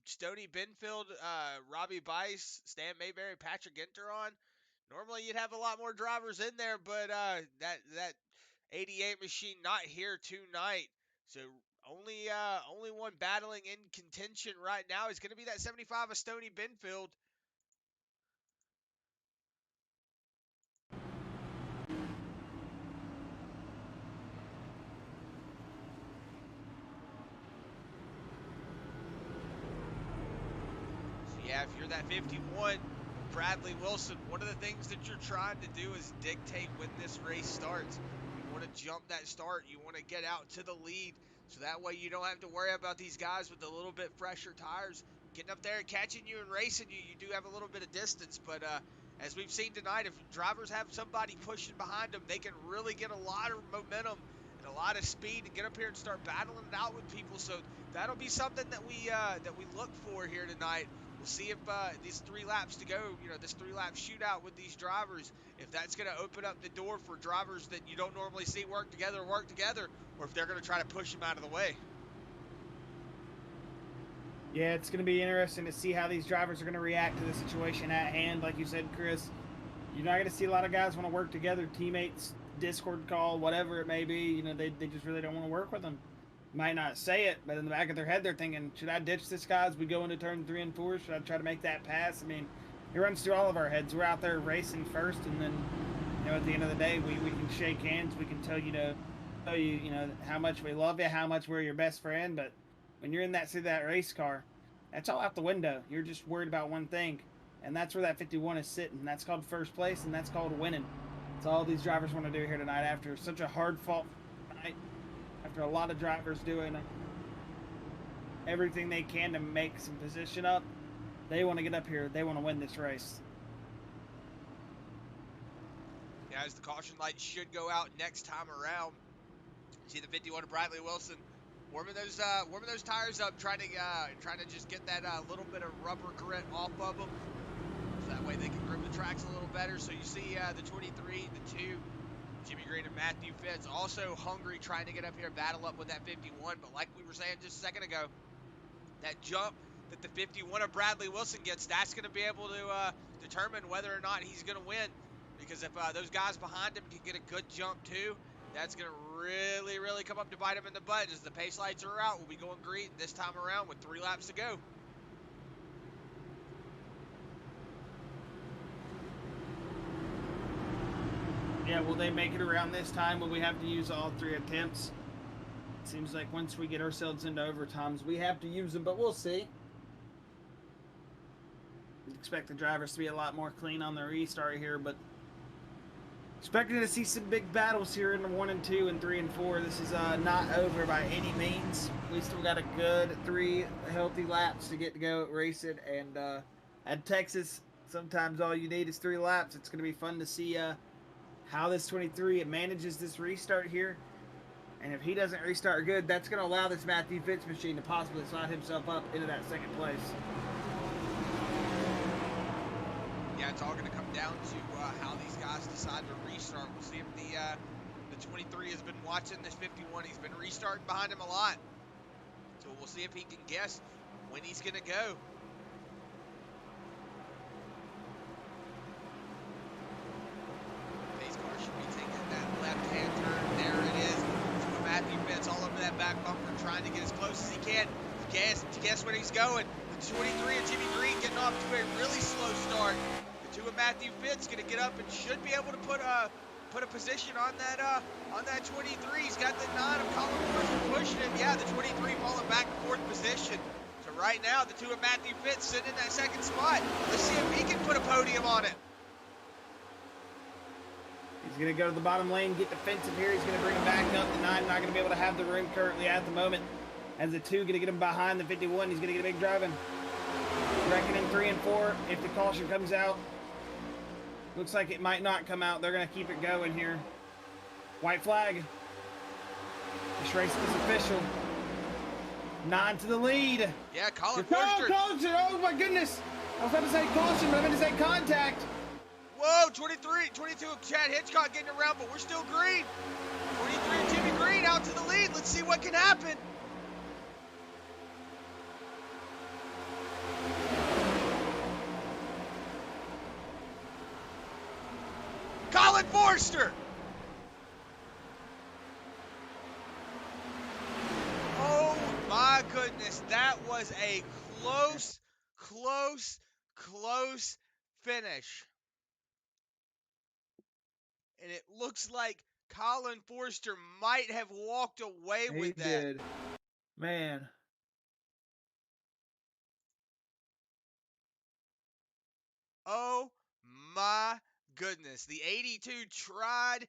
Stoney Benfield, Robby Bice, Stan Mayberry, Patrick Ginter on. Normally you'd have a lot more drivers in there, but that 88 machine not here tonight. So only one battling in contention right now is going to be that 75 of Stoney Benfield. Yeah, if you're that 51, Bradley Wilson, one of the things that you're trying to do is dictate when this race starts. You want to jump that start. You want to get out to the lead, so that way you don't have to worry about these guys with a little bit fresher tires getting up there and catching you and racing you. You do have a little bit of distance, but as we've seen tonight, if drivers have somebody pushing behind them, they can really get a lot of momentum and a lot of speed and get up here and start battling it out with people. So that'll be something that we look for here tonight. We'll see if these 3 laps to go, this 3-lap shootout with these drivers, if that's going to open up the door for drivers that you don't normally see work together, or if they're going to try to push them out of the way. Yeah, it's going to be interesting to see how these drivers are going to react to the situation at hand. Like you said, Chris, you're not going to see a lot of guys want to work together, teammates, Discord call, whatever it may be. They just really don't want to work with them. might not say it, but in the back of their head, they're thinking, should I ditch this guy as we go into turn 3 and 4? Should I try to make that pass? I mean, it runs through all of our heads. We're out there racing first, and then, you know, at the end of the day, we can shake hands. We can tell you how much we love you, how much we're your best friend. But when you're in that race car, that's all out the window. You're just worried about one thing, and that's where that 51 is sitting. And that's called first place, and that's called winning. That's all these drivers want to do here tonight after such a hard-fought night, after a lot of drivers doing everything they can to make some position up. They want to get up here. They want to win this race. Yeah, as the caution light should go out next time around. See the 51 of Bradley Wilson warming those tires up, trying to just get that little bit of rubber grit off of them, so that way they can grip the tracks a little better. So you see the 23, the 2, Jimmy Green and Matthew Fitz also hungry, trying to get up here and battle up with that 51. But like we were saying just a second ago, that jump that the 51 of Bradley Wilson gets, that's going to be able to determine whether or not he's going to win. Because if those guys behind him can get a good jump too, that's going to really, really come up to bite him in the butt. As the pace lights are out, we'll be going green this time around with 3 laps to go. Yeah, will they make it around this time when we have to use all 3 attempts? It seems like once we get ourselves into overtimes, we have to use them, but we'll see. Expect the drivers to be a lot more clean on the restart here, but expecting to see some big battles here in the 1 and 2 and 3 and 4. This is not over by any means. We still got a good 3 healthy laps to get to go racing, and at Texas, sometimes all you need is 3 laps. It's going to be fun to see how this 23 manages this restart here. And if he doesn't restart good, that's going to allow this Matthew Fitz machine to possibly slide himself up into that 2nd place. Yeah, it's all going to come down to how these guys decide to restart. We'll see if the 23 has been watching this 51. He's been restarting behind him a lot. So we'll see if he can guess when he's going to go. Pace car should be taking that left-hand turn. There it is. So Matthew Fitz all over that back bumper, trying to get as close as he can to guess where he's going. The 23 of Jimmy Green getting off to a really slow start. The 2 of Matthew Fitz going to get up and should be able to put a position on that 23. He's got the 9 of Colin Forrester pushing him. Yeah, the 23 falling back to 4th position. So right now, the 2 of Matthew Fitz sitting in that 2nd spot. Let's see if he can put a podium on it. He's going to go to the bottom lane, get defensive here. He's going to bring him back up. The 9 not going to be able to have the room currently at the moment. As the 2 going to get him behind the 51. He's going to get a big driving. Reckoning 3 and 4 if the caution comes out. Looks like it might not come out. They're going to keep it going here. White flag. This race is official. 9 to the lead. Yeah, Colin Forrester. Caution! Oh my goodness! I was about to say caution, but I meant to say contact. Whoa, 22 of Chad Hitchcock getting around, but we're still green. 23 of Jimmy Green out to the lead. Let's see what can happen. Colin Forrester. Oh my goodness, that was a close finish. And it looks like Colin Forrester might have walked away with that. He did. Man. Oh my goodness. The 82 tried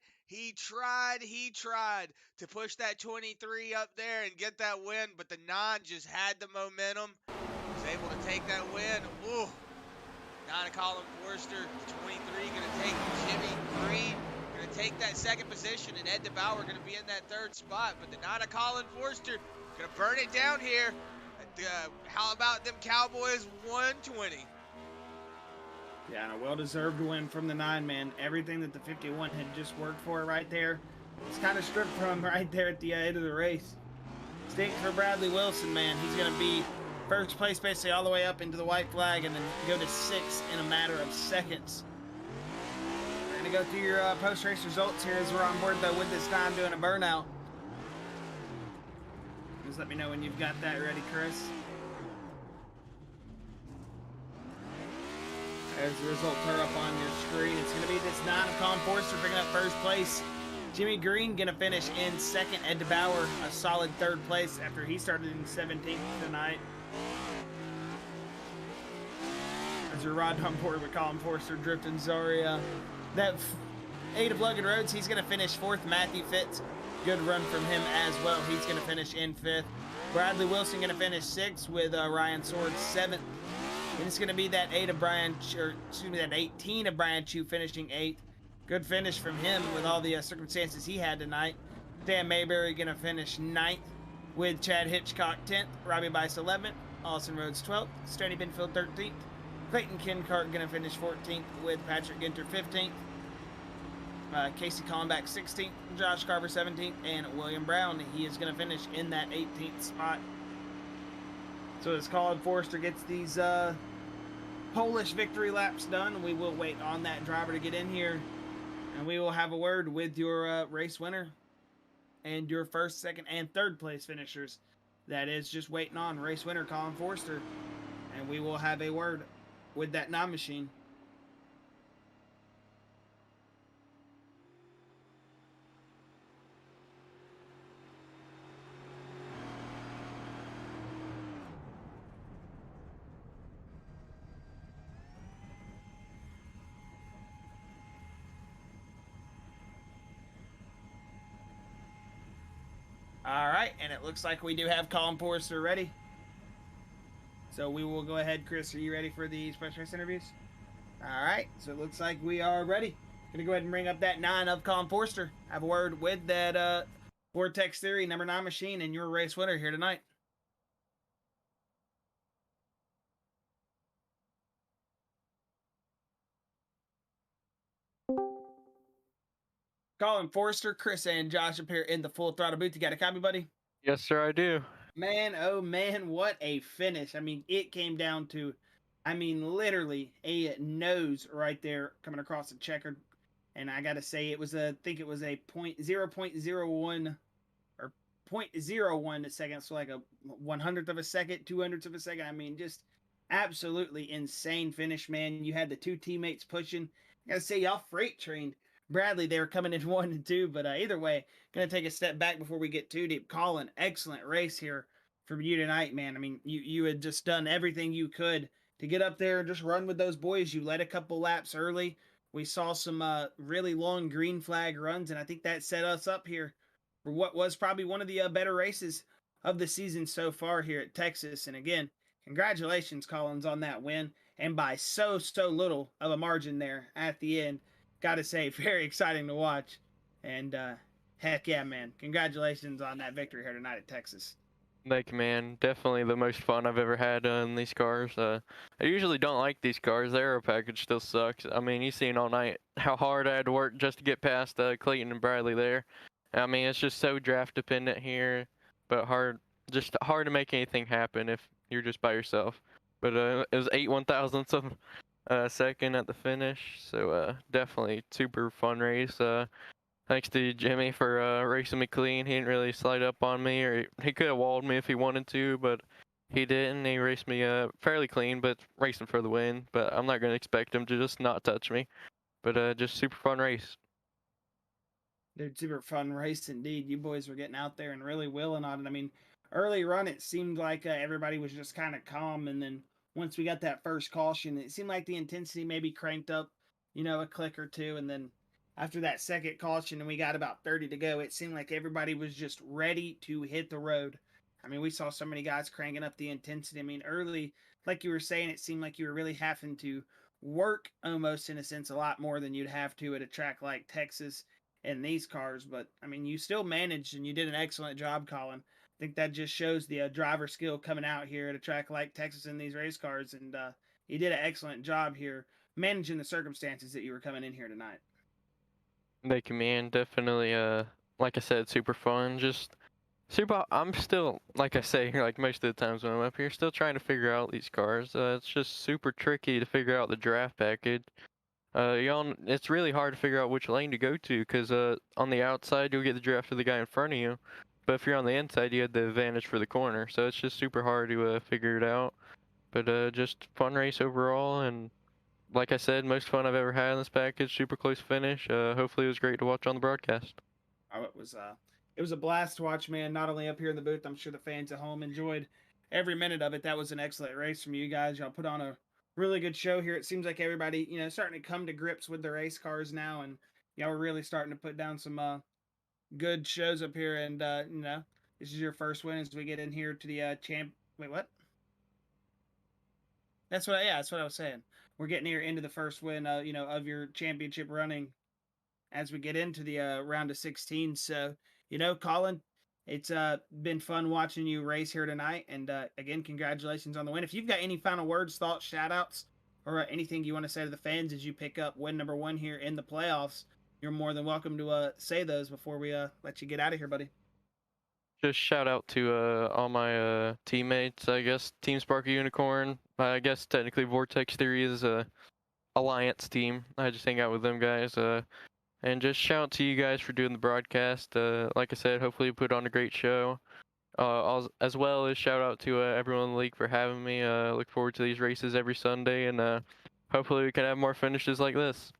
to push that 23 up there and get that win, but the 9 just had the momentum. Was able to take that win. Ooh. 9 of Colin Forrester, the 23 going to take Jimmy Green. Going to take that 2nd position, and Ed DeBoer going to be in that 3rd spot. But the 9 of Colin Forrester going to burn it down here. How about them Cowboys 120? Yeah, and a well-deserved win from the 9, man. Everything that the 51 had just worked for right there, it's kind of stripped from him right there at the end of the race. Stinks for Bradley Wilson, man. He's going to be 1st place basically all the way up into the white flag and then go to 6th in a matter of seconds. We're going to go through your post-race results here as we're on board, though, with this time doing a burnout. Just let me know when you've got that ready, Chris. There's the result tear up on your screen. It's going to be this 9 of Colin Forrester picking up first place. Jimmy Green going to finish in second. Ed DeBoer, a solid third place after he started in 17th tonight. As your rod on board with Colin Forrester, drifting Zaria. That 8 of Logan Rhoads, he's going to finish fourth. Matthew Fitz, good run from him as well. He's going to finish in fifth. Bradley Wilson going to finish sixth with Ryan Sword seventh. And it's going to be that 18 of Brian Chu finishing 8th. Good finish from him with all the circumstances he had tonight. Dan Mayberry going to finish 9th with Chad Hitchcock 10th. Robby Bice 11th. Austin Rhodes 12th. Stoney Benfield 13th. Clayton Kincart going to finish 14th with Patrick Ginter 15th. Casey Collenbach 16th. Josh Carver 17th. And William Brown, he is going to finish in that 18th spot. So as Colin Forrester gets these Polish victory laps done, we will wait on that driver to get in here, and we will have a word with your race winner and your first, second, and third place finishers. That is just waiting on race winner Colin Forrester, and we will have a word with that non-machine. All right, and it looks like we do have Colin Forrester ready. So we will go ahead. Chris, are you ready for the special race interviews? All right, so it looks like we are ready. Going to go ahead and bring up that 9 of Colin Forrester. Have a word with that Vortex Theory number 9 machine and your race winner here tonight. Colin Forrester, Chris, and Josh appear in the Full Throttle booth. You got a copy, buddy? Yes, sir, I do. Man, oh man, what a finish. I mean, it came down to, literally a nose right there coming across the checkered. And I got to say, I think it was a 0.01 or 0.01 seconds, so like a 100th of a second, 200ths of a second. I mean, just absolutely insane finish, man. You had the 2 teammates pushing. I got to say, y'all freight trained Bradley. They were coming in 1 and 2, but either way, going to take a step back before we get too deep. Colin, excellent race here from you tonight, man. I mean, you had just done everything you could to get up there and just run with those boys. You led a couple laps early. We saw some really long green flag runs, and I think that set us up here for what was probably one of the better races of the season so far here at Texas. And again, congratulations, Collins, on that win, and by so little of a margin there at the end. Got to say, very exciting to watch. And heck yeah, man. Congratulations on that victory here tonight at Texas. Thank you, man. Definitely the most fun I've ever had in these cars. I usually don't like these cars. The aero package still sucks. I mean, you've seen all night how hard I had to work just to get past Clayton and Bradley there. I mean, it's just so draft dependent here, but hard to make anything happen if you're just by yourself. But it was 8 1,000ths of second at the finish, so definitely super fun race. Thanks to Jimmy for racing me clean. He didn't really slide up on me, or he could have walled me if he wanted to, but he didn't. He raced me fairly clean, but racing for the win. But I'm not going to expect him to just not touch me. But just super fun race. Dude, super fun race indeed. You boys were getting out there and really willing on it. I mean, early run, it seemed like everybody was just kind of calm, and then once we got that first caution, it seemed like the intensity maybe cranked up, a click or two, and then after that second caution and we got about 30 to go, it seemed like everybody was just ready to hit the road. I mean, we saw so many guys cranking up the intensity. I mean, early, like you were saying, it seemed like you were really having to work almost, in a sense, a lot more than you'd have to at a track like Texas in these cars. But, I mean, you still managed, and you did an excellent job, Colin. I think that just shows the driver skill coming out here at a track like Texas in these race cars. And you did an excellent job here managing the circumstances that you were coming in here tonight. Thank you, man. Definitely, like I said, super fun. I'm still, like I say, like most of the times when I'm up here, still trying to figure out these cars. It's just super tricky to figure out the draft package. It's really hard to figure out which lane to go to, because on the outside, you'll get the draft of the guy in front of you. but if you're on the inside, you had the advantage for the corner. So it's just super hard to figure it out. But just fun race overall, and like I said, most fun I've ever had in this package. Super close finish. Hopefully it was great to watch on the broadcast. Oh, it was a blast to watch, man. Not only up here in the booth, I'm sure the fans at home enjoyed every minute of it. That was an excellent race from you guys. Y'all put on a really good show here. It seems like everybody, starting to come to grips with the race cars now, and y'all are really starting to put down some good shows up here. And this is your first win as we get in here to the champ. Wait, what? That's what I was saying. We're getting here into the first win, of your championship running as we get into the round of 16. So, Colin, it's been fun watching you race here tonight. And again, congratulations on the win. If you've got any final words, thoughts, shout outs, or anything you want to say to the fans as you pick up win number 1 here in the playoffs, you're more than welcome to say those before we let you get out of here, buddy. Just shout out to all my teammates. I guess Team Sparky Unicorn. I guess technically Vortex Theory is a alliance team. I just hang out with them guys. And just shout out to you guys for doing the broadcast. Like I said, hopefully you put on a great show. As well as shout out to everyone in the league for having me. Look forward to these races every Sunday, and hopefully we can have more finishes like this.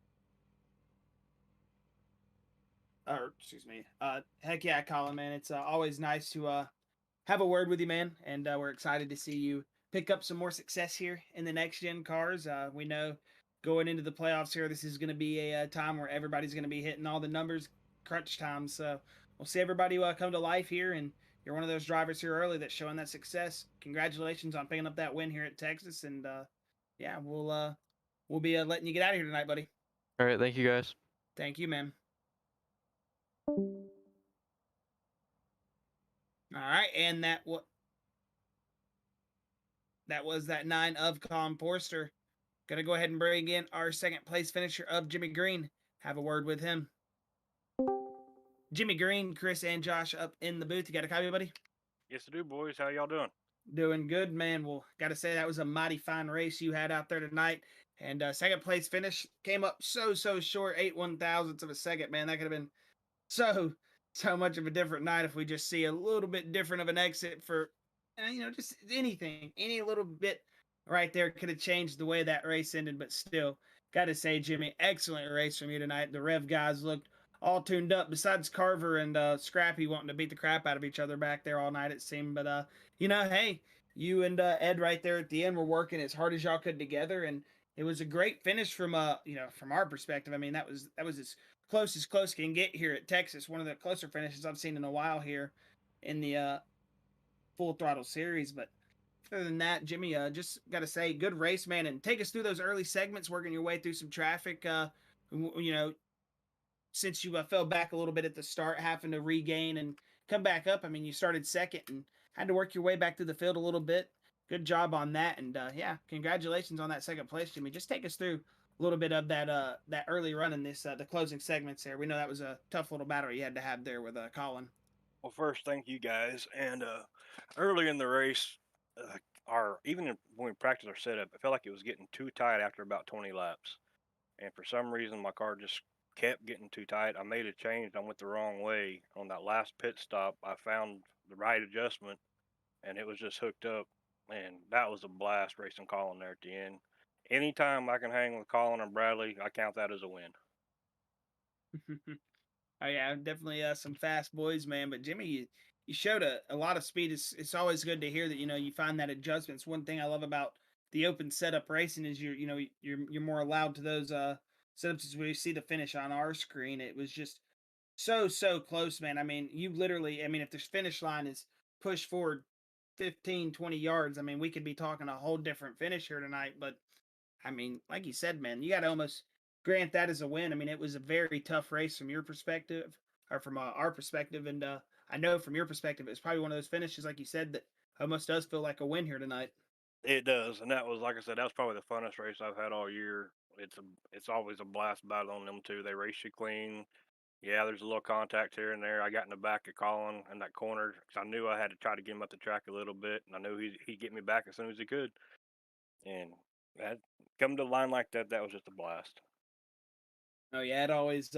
Excuse me. Heck yeah, Colin, man. It's always nice to have a word with you, man. And we're excited to see you pick up some more success here in the next gen cars. We know going into the playoffs here, this is going to be a time where everybody's going to be hitting all the numbers, crunch time. So we'll see everybody come to life here, and you're one of those drivers here early that's showing that success. Congratulations on picking up that win here at Texas, and yeah, we'll be letting you get out of here tonight, buddy. All right, thank you guys. Thank you, man. All right, and that was that 9 of Colin Forrester. Gonna go ahead and bring in our second place finisher of Jimmy Green. Have a word with him. Jimmy Green, Chris, and Josh up in the booth. You got a copy, buddy? Yes, I do, boys. How y'all doing? Doing good, man. Well, got to say that was a mighty fine race you had out there tonight. And second place finish came up so short, 8/1000ths of a second, man. That could have been so much of a different night if we just see a little bit different of an exit for, just anything. Any little bit right there could have changed the way that race ended. But still, got to say, Jimmy, excellent race from you tonight. The Rev guys looked all tuned up, besides Carver and Scrappy wanting to beat the crap out of each other back there all night, it seemed. But, hey, you and Ed right there at the end were working as hard as y'all could together, and it was a great finish from from our perspective. I mean, that was as close can get here at Texas. One of the closer finishes I've seen in a while here in the Full Throttle series. But other than that, Jimmy, just got to say, good race, man, and take us through those early segments, working your way through some traffic, since you fell back a little bit at the start, having to regain and come back up. I mean, you started second and had to work your way back through the field a little bit. Good job on that. And yeah, congratulations on that second place, Jimmy. Just take us through a little bit of that early run in this, the closing segments there. We know that was a tough little battle you had to have there with Colin. Well, first, thank you guys. And early in the race, even when we practiced our setup, I felt like it was getting too tight after about 20 laps. And for some reason, my car just kept getting too tight. I made a change. I went the wrong way. On that last pit stop, I found the right adjustment, and it was just hooked up. And that was a blast racing Colin there at the end. Anytime I can hang with Colin and Bradley, I count that as a win. Oh yeah, definitely some fast boys, man. But Jimmy, you showed a lot of speed. It's always good to hear that you find that adjustment. It's one thing I love about the open setup racing is you're more allowed to those setups as we see the finish on our screen. It was just so close, man. I mean, you literally, if the finish line is pushed forward 15, 20 yards, I mean, we could be talking a whole different finish here tonight. But I mean, like you said, man, you got to almost grant that as a win. I mean, it was a very tough race from your perspective, or from our perspective. And I know from your perspective, it's probably one of those finishes, like you said, that almost does feel like a win here tonight. It does, and that was, like I said, that was probably the funnest race I've had all year. It's always a blast battle on them two. They race you clean. Yeah, there's a little contact here and there. I got in the back of Colin in that corner because I knew I had to try to get him up the track a little bit, and I knew he'd get me back as soon as he could. And that, coming to the line like that, that was just a blast. Oh yeah, it always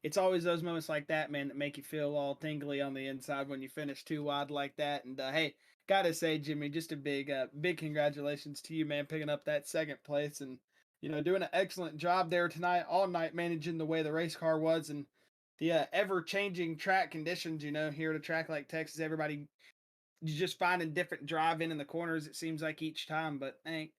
it's always those moments like that, man, that make you feel all tingly on the inside when you finish too wide like that. And hey, gotta say, Jimmy, just a big congratulations to you, man, picking up that second place and doing an excellent job there tonight, all night, managing the way the race car was and the ever-changing track conditions. Here at a track like Texas, everybody just finding different driving in the corners. It seems like each time, but hey,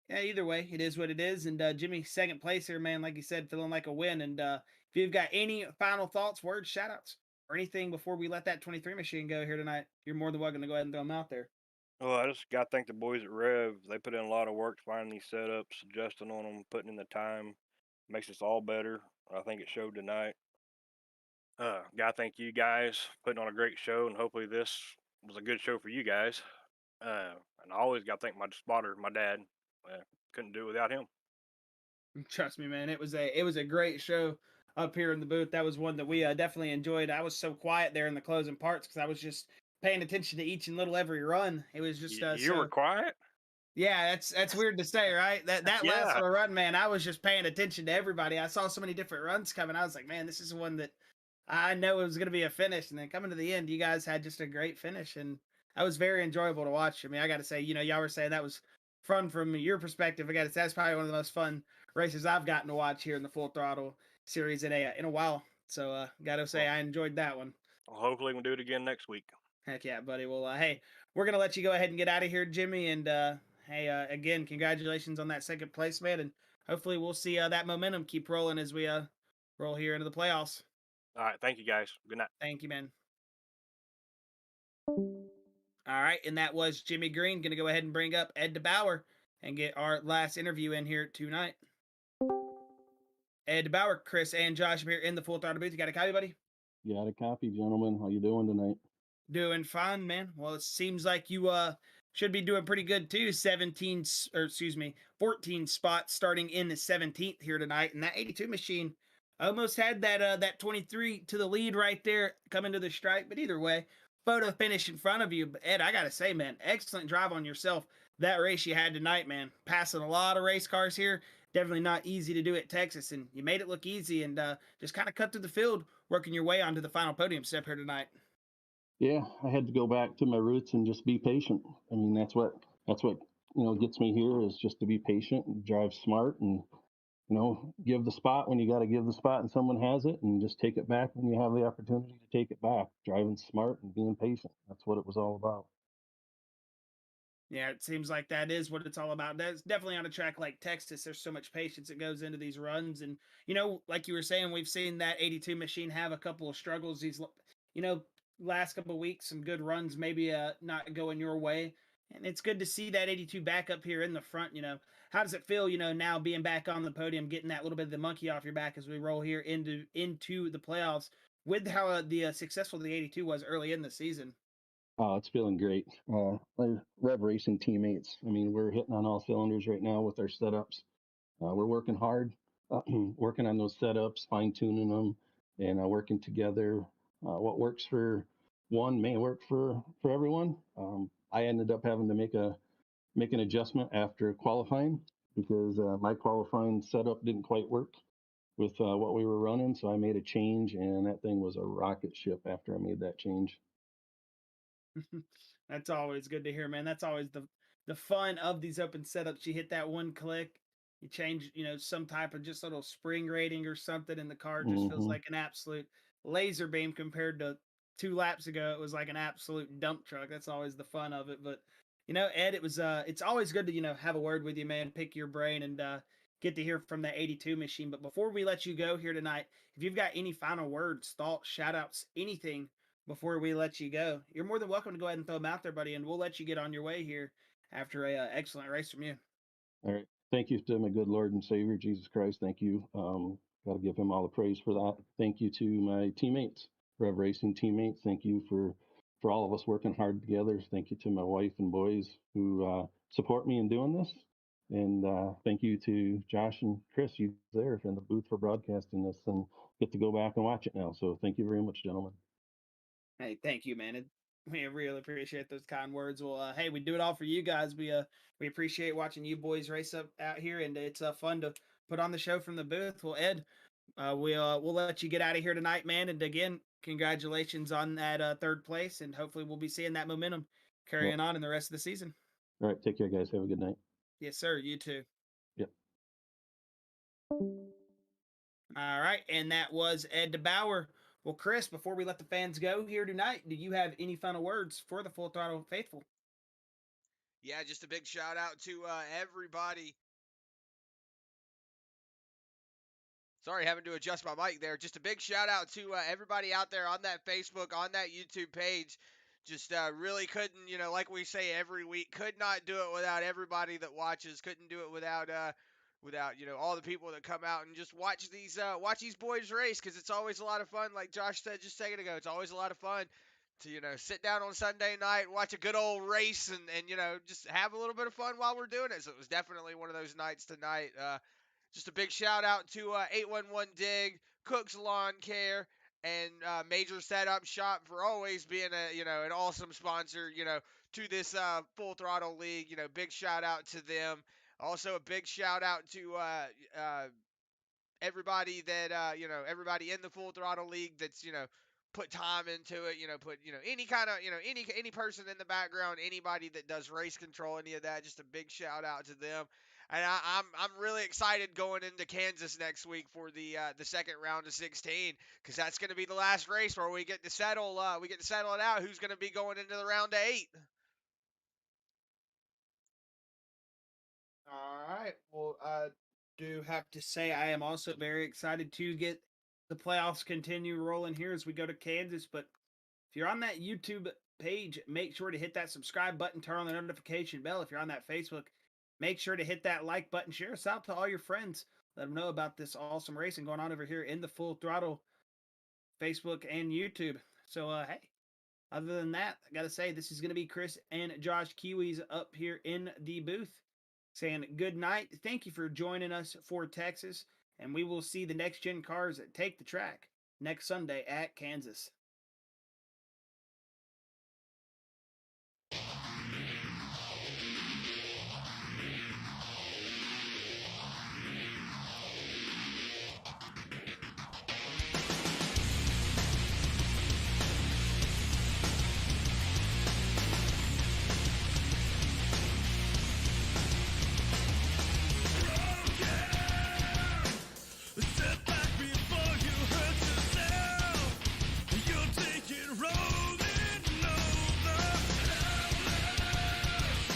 yeah, either way, it is what it is. And Jimmy, second place here, man, like you said, feeling like a win. And if you've got any final thoughts, words, shout outs, or anything before we let that 23 machine go here tonight, you're more than welcome to go ahead and throw them out there. Well, I just got to thank the boys at Rev. They put in a lot of work finding these setups, adjusting on them, putting in the time. Makes us all better. I think it showed tonight. Got to thank you guys putting on a great show, and hopefully this was a good show for you guys. And I always got to thank my spotter, my dad. Couldn't do it without him. Trust me, man. It was a great show up here in the booth. That was one that we definitely enjoyed. I was so quiet there in the closing parts because I was just paying attention to each and little every run. It was just you were quiet. Yeah, that's weird to say, right? That Yeah. last little run, man, I was just paying attention to everybody. I saw so many different runs coming. I was like, man, this is one that I know it was going to be a finish. And then coming to the end, you guys had just a great finish, and that was very enjoyable to watch. I mean, I got to say, y'all were saying that was fun from your perspective. I got to say, that's probably one of the most fun races I've gotten to watch here in the Full Throttle series in a while. So, got to say, I enjoyed that one. Well, hopefully we'll do it again next week. Heck yeah, buddy. Well, hey, we're going to let you go ahead and get out of here, Jimmy. And, hey, again, congratulations on that second place, man. And hopefully we'll see that momentum keep rolling as we roll here into the playoffs. All right. Thank you, guys. Good night. Thank you, man. All right, and that was Jimmy Green. Going to go ahead and bring up Ed DeBoer and get our last interview in here tonight. Ed DeBoer, Chris, and Josh are here in the Full Throttle booth. You got a copy, buddy? Got a copy, gentlemen. How you doing tonight? Doing fine, man. Well, it seems like you should be doing pretty good too. 14 spots starting in the 17th here tonight, and that 82 machine almost had that 23 to the lead right there coming to the stripe. But either way, photo finish in front of you. But Ed, I gotta say, man, excellent drive on yourself. That race you had tonight, man, passing a lot of race cars here. Definitely not easy to do at Texas, and you made it look easy and just kind of cut through the field, working your way onto the final podium step here tonight. Yeah, I had to go back to my roots and just be patient. I mean, that's what gets me here is just to be patient and drive smart and give the spot when you got to give the spot and someone has it, and just take it back when you have the opportunity to take it back. Driving smart and being patient. That's what it was all about. Yeah, it seems like that is what it's all about. That's definitely on a track like Texas. There's so much patience that goes into these runs. And, like you were saying, we've seen that 82 machine have a couple of struggles these, last couple of weeks, some good runs, maybe not going your way. And it's good to see that 82 back up here in the front. How does it feel, now being back on the podium, getting that little bit of the monkey off your back as we roll here into the playoffs with how successful the 82 was early in the season? Oh, it's feeling great. My Rev Racing teammates, I mean, we're hitting on all cylinders right now with our setups. We're working hard, working on those setups, fine-tuning them, and working together. What works for one may work for everyone. I ended up having to make an adjustment after qualifying because my qualifying setup didn't quite work with what we were running, so I made a change, and that thing was a rocket ship after I made that change. That's always good to hear, man. That's always the fun of these open setups. You hit that one click, you change, some type of just little spring rating or something, and the car just feels like an absolute laser beam compared to 2 laps ago. It was like an absolute dump truck. That's always the fun of it. But Ed, it was it's always good to have a word with you, man. Pick your brain and get to hear from that 82 machine. But before we let you go here tonight, if you've got any final words, thoughts, shout outs, anything before we let you go, you're more than welcome to go ahead and throw them out there, buddy, and we'll let you get on your way here after a excellent race from you. All right. Thank you to my good Lord and Savior, Jesus Christ. Thank you. Got to give him all the praise for that. Thank you to my teammates, Rev Racing teammates. Thank you for all of us working hard together. Thank you to my wife and boys who support me in doing this. And thank you to Josh and Chris, you there in the booth for broadcasting this, and get to go back and watch it now. So thank you very much, gentlemen. Hey, thank you, man. We really appreciate those kind words. Well, hey, we do it all for you guys. We appreciate watching you boys race out here, and it's fun to put on the show from the booth. Well, Ed, We'll let you get out of here tonight, man. And again, congratulations on that third place, and hopefully we'll be seeing that momentum carrying on in the rest of the season. All right, take care, guys. Have a good night. Yes, sir. You too. Yep. All right, and that was Ed DeBoer. Well, Chris, before we let the fans go here tonight, do you have any final words for the Full Throttle faithful? Yeah, just a big shout out to everybody. Sorry, having to adjust my mic there. Just a big shout out to everybody out there on that Facebook, on that YouTube page. Just really couldn't, like we say every week, could not do it without everybody that watches. Couldn't do it without all the people that come out and just watch these boys race, because it's always a lot of fun. Like Josh said just a second ago, it's always a lot of fun to sit down on Sunday night, watch a good old race, and just have a little bit of fun while we're doing it. So it was definitely one of those nights tonight. Just a big shout out to 811 Dig, Cook's Lawn Care, and Major Setup Shop for always being an awesome sponsor to this Full Throttle League. Big shout out to them. Also a big shout out to everybody that everybody in the Full Throttle League that's put time into it. Put any kind of any person in the background, anybody that does race control, any of that. Just a big shout out to them. And I'm really excited going into Kansas next week for the second round of 16, because that's going to be the last race where we get to settle it out. Who's going to be going into the round of 8? All right. Well, I do have to say I am also very excited to get the playoffs continue rolling here as we go to Kansas. But if you're on that YouTube page, make sure to hit that subscribe button, turn on the notification bell. If you're on that Facebook, make sure to hit that like button, share us out to all your friends. Let them know about this awesome racing going on over here in the Full Throttle Facebook and YouTube. So, hey, other than that, I got to say, this is going to be Chris and Josh Kiwis up here in the booth saying good night. Thank you for joining us for Texas, and we will see the next gen cars that take the track next Sunday at Kansas.